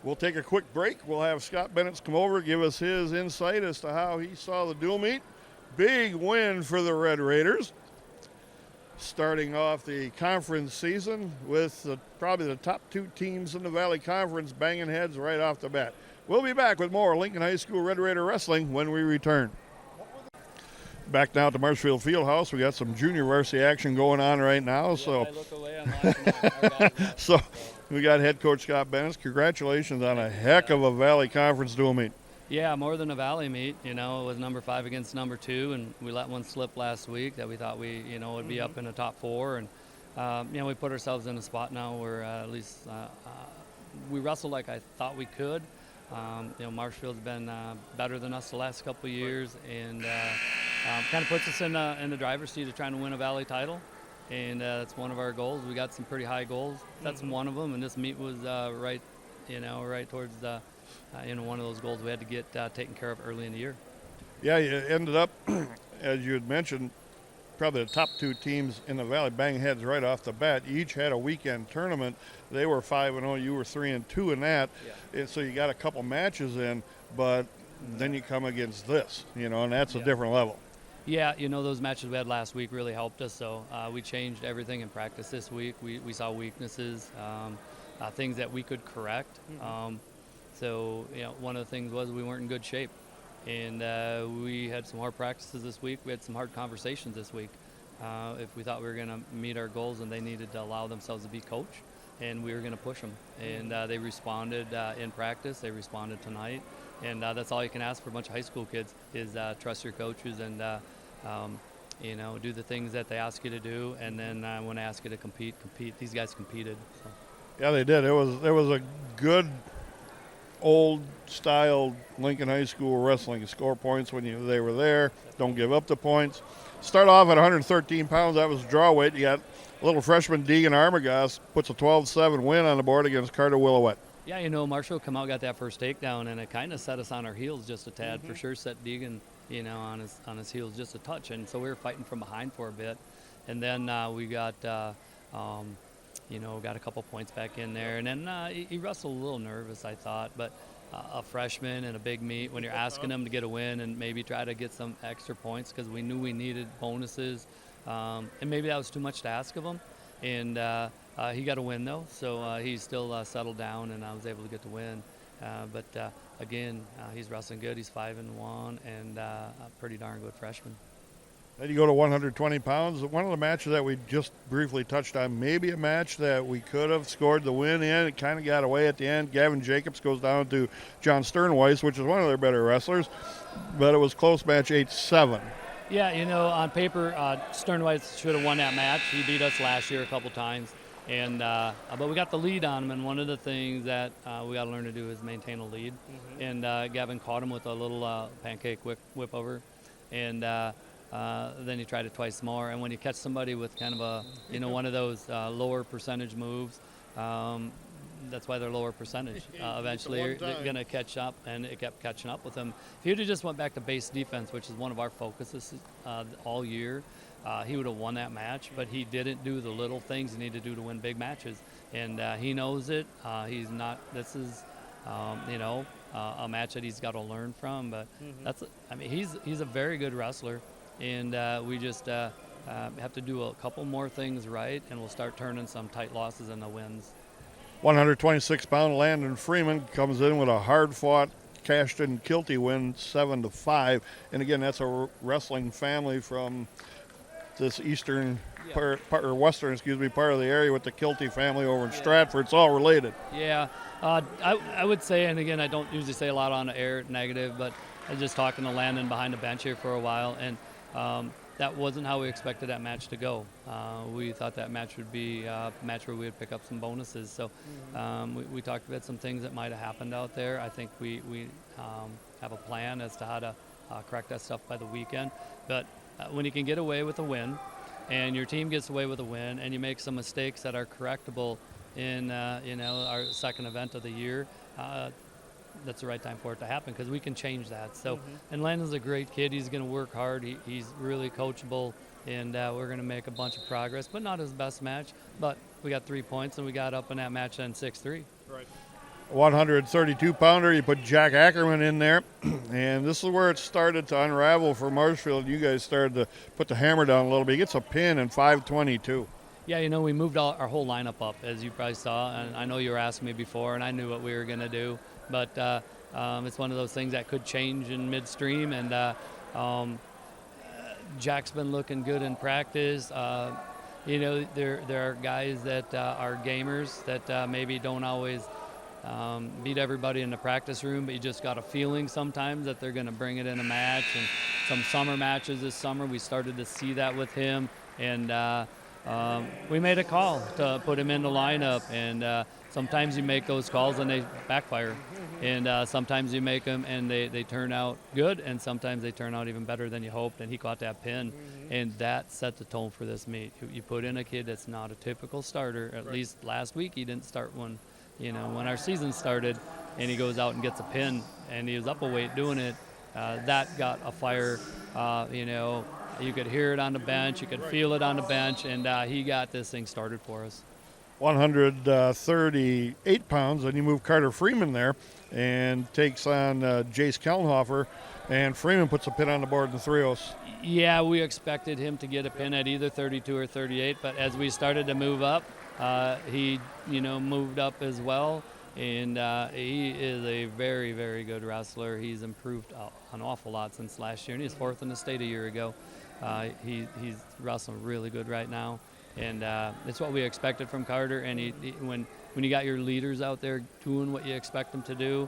[SPEAKER 1] We'll take a quick break. We'll have Scott Bennett come over, give us his insight as to how he saw the dual meet. Big win for the Red Raiders, starting off the conference season with probably the top 2 teams in the Valley Conference banging heads right off the bat. We'll be back with more Lincoln High School Red Raider Wrestling when we return. Back now at the Marshfield Fieldhouse. We got some junior varsity action going on right now. So we got head coach Scott Bennett. Congratulations on a heck of a Valley Conference dual meet.
[SPEAKER 3] Yeah, more than a Valley meet. You know, it was number 5 against number 2, and we let one slip last week that we thought we, would be up in the top 4. And, we put ourselves in a spot now where at least we wrestled like I thought we could. Marshfield's been better than us the last couple of years, and kind of puts us in the driver's seat of trying to win a Valley title. And that's one of our goals. We got some pretty high goals. That's one of them, and this meet was right towards one of those goals we had to get taken care of early in the year.
[SPEAKER 1] Yeah, you ended up, as you had mentioned, probably the top two teams in the Valley bang heads right off the bat. You each had a weekend tournament. They were 5-0. You were 3-2 in that.
[SPEAKER 3] Yeah.
[SPEAKER 1] And so you got a couple matches in, but then you come against this, and that's a different level.
[SPEAKER 3] Yeah, those matches we had last week really helped us. So we changed everything in practice this week. We saw weaknesses, things that we could correct. So one of the things was we weren't in good shape. And we had some hard practices this week. We had some hard conversations this week. If we thought we were going to meet our goals, and they needed to allow themselves to be coached, and we were going to push them. And they responded in practice. They responded tonight. And that's all you can ask for a bunch of high school kids is trust your coaches and, do the things that they ask you to do. And then when they ask you to compete. These guys competed. So.
[SPEAKER 1] Yeah, they did. There was a good old-style Lincoln High School wrestling. Score points when they were there. Don't give up the points. Start off at 113 pounds. That was draw weight. You got little freshman Deegan Armagoss puts a 12-7 win on the board against Carter Willowet.
[SPEAKER 3] Yeah, Marshall come out, got that first takedown, and it kind of set us on our heels just a tad. For sure set Deegan, on his heels just a touch. And so we were fighting from behind for a bit. And then we got got a couple points back in there. And then he wrestled a little nervous, I thought. But a freshman in a big meet, when you're asking him to get a win and maybe try to get some extra points because we knew we needed bonuses. And maybe that was too much to ask of him. And he got a win, though. So he's still settled down, and I was able to get the win. But again, he's wrestling good. He's 5-1 and a pretty darn good freshman.
[SPEAKER 1] Then you go to 120 pounds. One of the matches that we just briefly touched on, maybe a match that we could have scored the win in. It kind of got away at the end. Gavin Jacobs goes down to John Sternweiss, which is one of their better wrestlers. But it was close match 8-7.
[SPEAKER 3] Yeah, on paper, Sternweiss should have won that match. He beat us last year a couple times. And but we got the lead on him, and one of the things that we got to learn to do is maintain a lead. And Gavin caught him with a little pancake whip over. And then he tried it twice more, and when you catch somebody with kind of a, one of those lower percentage moves, that's why they're lower percentage. Eventually, they're going to catch up, and it kept catching up with him. If he would have just went back to base defense, which is one of our focuses all year, he would have won that match, but he didn't do the little things you need to do to win big matches, and he knows it. He's not. This is, a match that he's got to learn from. But he's a very good wrestler. And we just have to do a couple more things right, and we'll start turning some tight losses into wins.
[SPEAKER 1] 126-pound Landon Freeman comes in with a hard-fought Cashton Kilty win, 7-5. And again, that's a wrestling family from this eastern part of the area with the Kilty family over in Stratford. It's all related.
[SPEAKER 3] Yeah, I would say, and again, I don't usually say a lot on the air negative, but I was just talking to Landon behind the bench here for a while, and that wasn't how we expected that match to go. We thought that match would be a match where we would pick up some bonuses. So we talked about some things that might have happened out there. I think we have a plan as to how to correct that stuff by the weekend. But when you can get away with a win, and your team gets away with a win, and you make some mistakes that are correctable in our second event of the year, that's the right time for it to happen because we can change that. So, and Landon's a great kid. He's going to work hard. He's really coachable, and we're going to make a bunch of progress, but not his best match. But we got 3 points, and we got up in that match then 6-3.
[SPEAKER 1] Right. 132-pounder, you put Jack Ackerman in there, and this is where it started to unravel for Marshfield. You guys started to put the hammer down a little bit. He gets a pin in 5:22.
[SPEAKER 3] Yeah, we moved our whole lineup up, as you probably saw, and I know you were asking me before, and I knew what we were going to do. But it's one of those things that could change in midstream, and Jack's been looking good in practice. There are guys that are gamers that maybe don't always beat everybody in the practice room, but you just got a feeling sometimes that they're going to bring it in a match. And some summer matches this summer, we started to see that with him, and we made a call to put him in the lineup, and sometimes you make those calls and they backfire, and sometimes you make them and they turn out good, and sometimes they turn out even better than you hoped, and he caught that pin, and that set the tone for this meet. You put in a kid that's not a typical starter. At least last week he didn't start when our season started, and he goes out and gets a pin, and he was up a weight doing it. That got a fire, you could hear it on the bench, you could feel it on the bench, and he got this thing started for us.
[SPEAKER 1] 138 pounds, and you move Carter Freeman there and takes on Jace Kellenhofer, and Freeman puts a pin on the board in the 3-0s.
[SPEAKER 3] Yeah, we expected him to get a pin at either 32 or 38, but as we started to move up, he moved up as well, and he is a very, very good wrestler. He's improved an awful lot since last year, and he's fourth in the state a year ago. He's wrestling really good right now. And it's what we expected from Carter. And when you got your leaders out there doing what you expect them to do,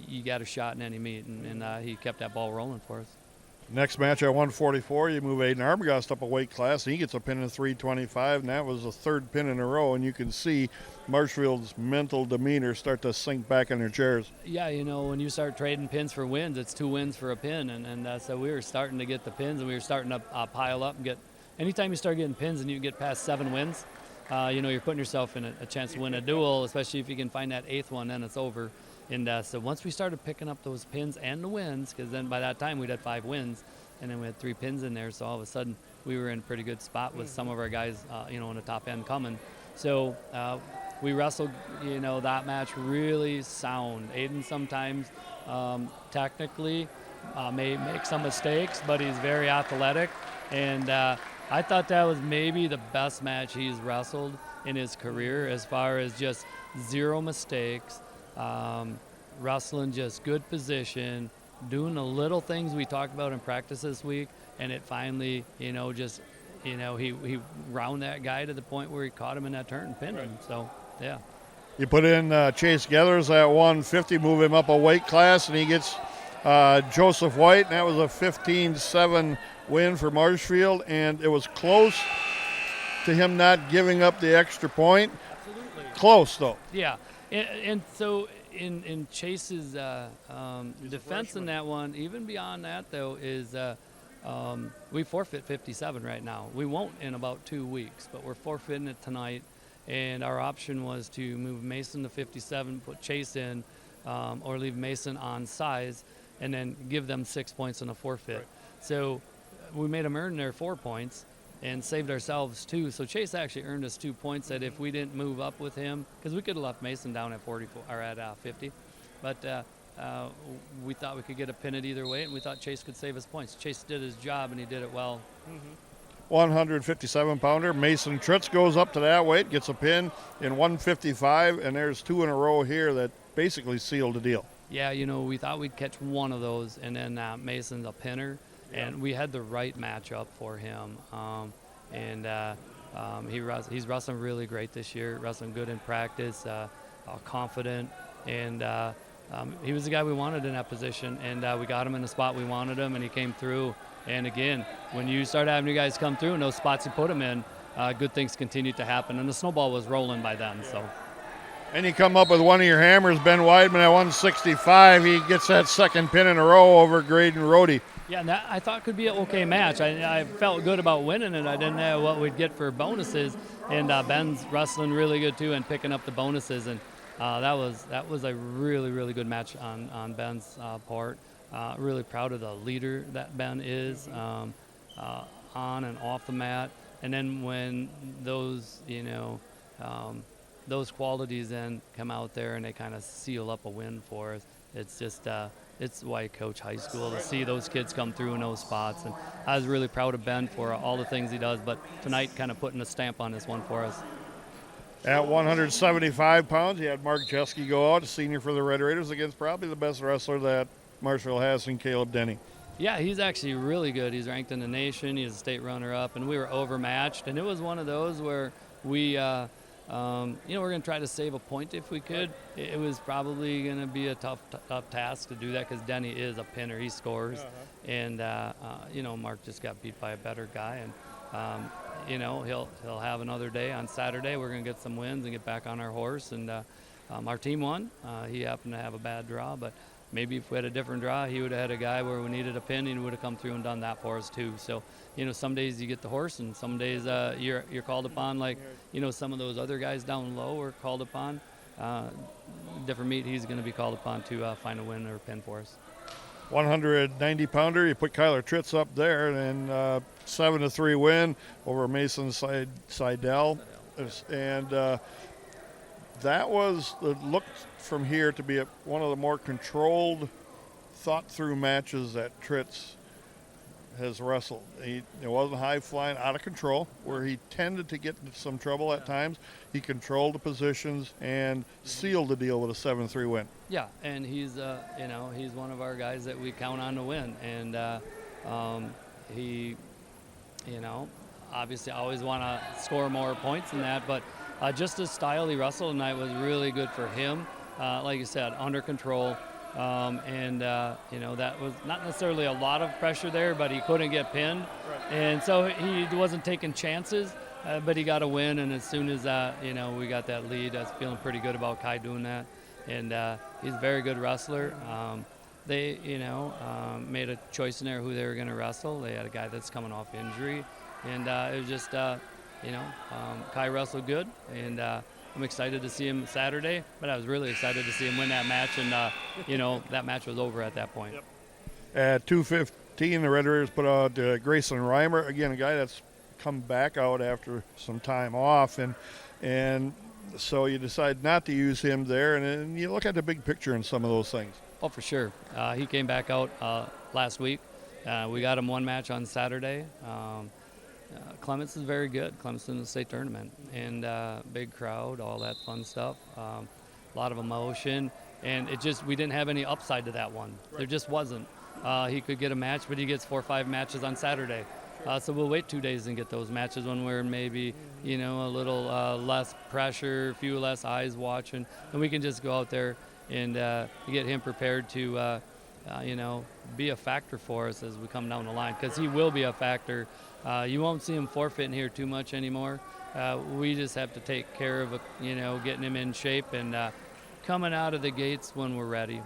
[SPEAKER 3] you got a shot in any meet. And he kept that ball rolling for us.
[SPEAKER 1] Next match at 144, you move Aiden Arbogast up a weight class, and he gets a pin in 325, and that was the third pin in a row. And you can see Marshfield's mental demeanor start to sink back in their chairs.
[SPEAKER 3] Yeah, when you start trading pins for wins, it's 2 wins for a pin. And so we were starting to get the pins, and we were starting to pile up and get. Anytime you start getting pins and you get past 7 wins, you're putting yourself in a chance to win a duel, especially if you can find that 8th one, then it's over. And so once we started picking up those pins and the wins, because then by that time we'd had 5 wins, and then we had 3 pins in there, so all of a sudden we were in a pretty good spot with some of our guys, in the top end coming. So we wrestled, that match really sound. Aiden sometimes technically may make some mistakes, but he's very athletic, and I thought that was maybe the best match he's wrestled in his career, as far as just 0 mistakes, wrestling just good position, doing the little things we talked about in practice this week, and it finally, he round that guy to the point where he caught him in that turn and pinned him. So, yeah.
[SPEAKER 1] You put in Chase Geathers at 150, move him up a weight class, and he gets Joseph White, and that was a 15-7 win for Marshfield, and it was close to him not giving up the extra point.
[SPEAKER 3] Absolutely.
[SPEAKER 1] Close, though.
[SPEAKER 3] Yeah, and so in Chase's defense in that one, even beyond that, though, is we forfeit 57 right now. We won't in about 2 weeks, but we're forfeiting it tonight, and our option was to move Mason to 57, put Chase in, or leave Mason on size, and then give them 6 points on a forfeit. Right. So we made them earn their 4 points and saved ourselves 2. So Chase actually earned us 2 points that if we didn't move up with him, because we could have left Mason down at 44 or at 50, but we thought we could get a pin it either way, and we thought Chase could save us points. Chase did his job, and he did it well.
[SPEAKER 1] 157-pounder Mason Tritz goes up to that weight, gets a pin in 155, and there's 2 in a row here that basically sealed the deal.
[SPEAKER 3] Yeah, we thought we'd catch one of those, and then Mason's a pinner, and we had the right matchup for him. He's wrestling really great this year, wrestling good in practice, confident, and he was the guy we wanted in that position, and we got him in the spot we wanted him, and he came through. And again, when you start having you guys come through in those spots you put him in, good things continue to happen, and the snowball was rolling by then. So.
[SPEAKER 1] And you come up with one of your hammers, Ben Weidman at 165. He gets that second pin in a row over Graydon Rohde.
[SPEAKER 3] Yeah, and that I thought could be an okay match. I felt good about winning it. I didn't know what we'd get for bonuses, and Ben's wrestling really good too and picking up the bonuses. And that was a really, really good match on Ben's part. Really proud of the leader that Ben is on and off the mat. And then when those, those qualities then come out there and they kind of seal up a win for us, it's just it's why I coach high school, to see those kids come through in those spots. And I was really proud of Ben for all the things he does, but tonight kind of putting a stamp on this one for us.
[SPEAKER 1] At 175 pounds, you had Mark Jeske go out, a senior for the Red Raiders, against probably the best wrestler that Marshall has in Caleb Denny.
[SPEAKER 3] Yeah, he's actually really good. He's ranked in the nation. He's a state runner-up, and we were overmatched. And it was one of those where we We're going to try to save a point if we could. It was probably going to be a tough task to do that because Denny is a pinner. He scores. And, Mark just got beat by a better guy. And, he'll have another day on Saturday. We're going to get some wins and get back on our horse. And our team won. He happened to have a bad draw, but maybe if we had a different draw, he would have had a guy where we needed a pin, and he would have come through and done that for us too. So, some days you get the horse, and some days you're called upon. Like, some of those other guys down low were called upon. Different meet, he's going to be called upon to find a win or a pin for us.
[SPEAKER 1] 190-pounder. You put Kyler Tritz up there, and 7-3 win over Mason Seidel, and that looked from here to be one of the more controlled, thought-through matches that Tritz has wrestled. It wasn't high-flying, out of control, where he tended to get into some trouble at times. He controlled the positions and sealed the deal with a 7-3 win.
[SPEAKER 3] Yeah, and he's one of our guys that we count on to win, and he, obviously always want to score more points than that, but just his style he wrestled tonight was really good for him. Like you said, under control. That was not necessarily a lot of pressure there, but he couldn't get pinned. Right. And so he wasn't taking chances, but he got a win. And as soon as, we got that lead, I was feeling pretty good about Kai doing that. And he's a very good wrestler. They, made a choice in there who they were going to wrestle. They had a guy that's coming off injury. And it was just, Kai wrestled good. And I'm excited to see him Saturday, but I was really excited to see him win that match, and that match was over at that point.
[SPEAKER 1] Yep. At 2:15, the Red Raiders put out Grayson Reimer, again a guy that's come back out after some time off, and so you decide not to use him there, and you look at the big picture in some of those things.
[SPEAKER 3] Oh, for sure. He came back out last week. We got him one match on Saturday. Clements is very good. Clements in the state tournament, and big crowd, all that fun stuff. A lot of emotion, and we didn't have any upside to that one. Right. There just wasn't. He could get a match, but he gets 4 or 5 matches on Saturday. Sure. So we'll wait 2 days and get those matches when we're maybe, a little less pressure, a few less eyes watching, and we can just go out there and get him prepared to, be a factor for us as we come down the line, because he will be a factor. You won't see him forfeiting here too much anymore. We just have to take care of, getting him in shape and coming out of the gates when we're ready.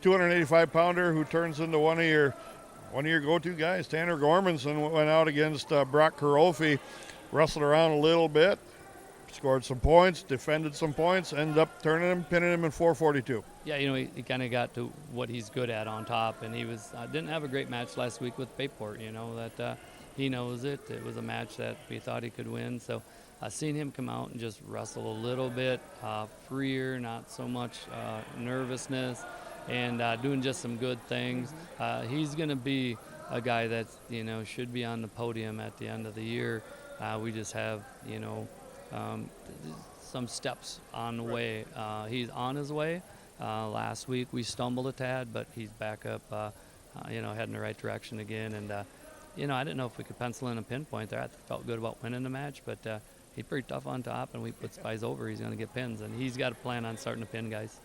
[SPEAKER 1] 285-pounder who turns into one of your go-to guys. Tanner Gormanson went out against Brock Karolfi, wrestled around a little bit, scored some points, defended some points, ended up pinning him in 4:42.
[SPEAKER 3] Yeah, he kind of got to what he's good at on top, and he didn't have a great match last week with Bayport. That he knows it. It was a match that we thought he could win. So seen him come out and just wrestle a little bit freer, not so much nervousness, and doing just some good things. He's going to be a guy that should be on the podium at the end of the year. We just have some steps on the way. He's on his way. Last week we stumbled a tad, but he's back up, heading in the right direction again. And, I didn't know if we could pencil in a pinpoint there. I felt good about winning the match, but he's pretty tough on top, and we put spies over. He's going to get pins, and he's got a plan on starting to pin guys.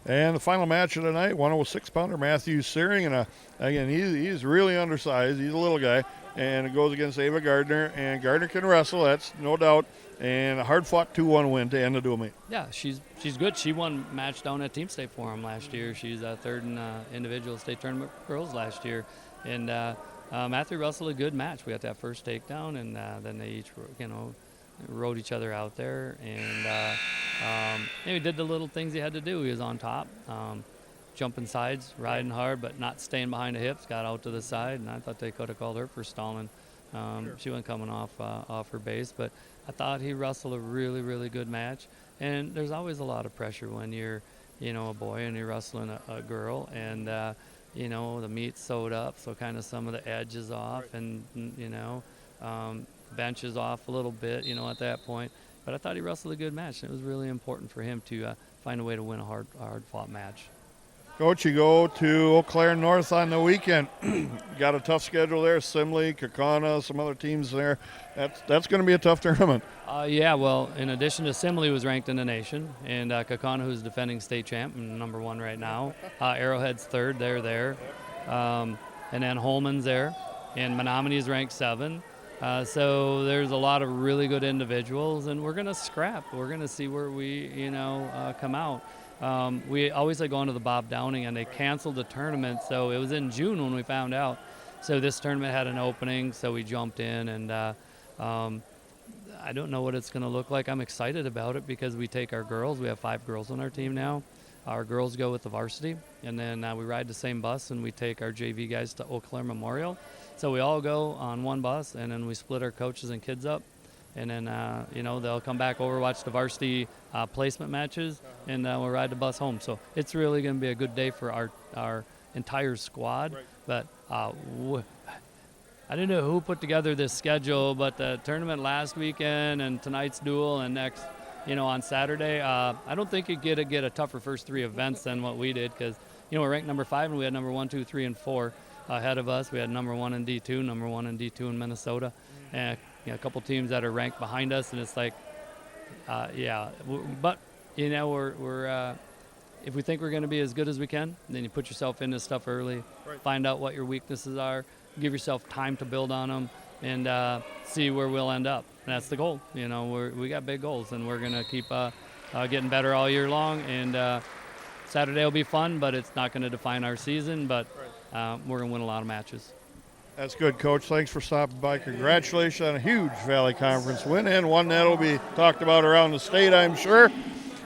[SPEAKER 1] And the final match of the night, 106-pounder Matthew Searing, and again, he's really undersized. He's a little guy, and it goes against Ava Gardner, and Gardner can wrestle, that's no doubt, and a hard-fought 2-1 win to end the dual meet.
[SPEAKER 3] Yeah, she's good. She won match down at Team State for him last year. She's third in individual state tournament girls last year, and Matthew wrestled a good match. We got that first takedown, and then they each, rode each other out there, and he did the little things he had to do. He was on top, jumping sides, riding hard, but not staying behind the hips, got out to the side, and I thought they could have called her for stalling. Sure. She wasn't coming off her base, but I thought he wrestled a really, really good match. And there's always a lot of pressure when you're, a boy and you're wrestling a girl, and the meat's sewed up, so kind of some of the edge is off, right. And bench is off a little bit, at that point. But I thought he wrestled a good match, and it was really important for him to find a way to win a hard-fought match.
[SPEAKER 1] Coach, you go to Eau Claire North on the weekend. Got a tough schedule there. Simley, Kaukauna, some other teams there. That's going to be a tough tournament.
[SPEAKER 3] Yeah, well, in addition to Simley, who's ranked in the nation, and Kaukauna, who's defending state champ and number 1 right now. Arrowhead's 3rd, they're there. And then Holman's there. And Menominee ranked 7. So there's a lot of really good individuals, and we're going to scrap. We're going to see where we, come out. We always like going to the Bob Downing, and they canceled the tournament, so it was in June when we found out. So this tournament had an opening, so we jumped in, and I don't know what it's going to look like. I'm excited about it because we take our girls. We have 5 girls on our team now. Our girls go with the varsity, and then we ride the same bus, and we take our JV guys to Eau Claire Memorial. So we all go on one bus, and then we split our coaches and kids up. And then, they'll come back over, watch the varsity placement matches, and we'll ride the bus home. So it's really going to be a good day for our entire squad.
[SPEAKER 1] Right.
[SPEAKER 3] But I didn't know who put together this schedule, but the tournament last weekend and tonight's duel and next, on Saturday, I don't think you get a tougher first 3 events than what we did because, we're ranked number 5 and we had number 1, 2, 3, and 4 ahead of us. We had number 1 in D2, number 1 in D2 in Minnesota, and a couple teams that are ranked behind us, and it's like, but we're if we think we're going to be as good as we can, then you put yourself into stuff early,
[SPEAKER 1] Right.
[SPEAKER 3] find out what your weaknesses are, give yourself time to build on them, and see where we'll end up. And that's the goal. We got big goals, and we're going to keep getting better all year long. And Saturday will be fun, but it's not going to define our season. But we're going to win a lot of matches.
[SPEAKER 1] That's good, Coach. Thanks for stopping by. Congratulations on a huge Valley Conference win, and one that will be talked about around the state, I'm sure.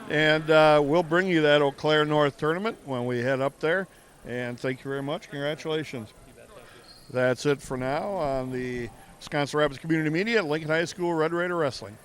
[SPEAKER 1] And we'll bring you that Eau Claire North tournament when we head up there. And thank you very much. Congratulations. That's it for now on the Wisconsin Rapids Community Media at Lincoln High School Red Raider Wrestling.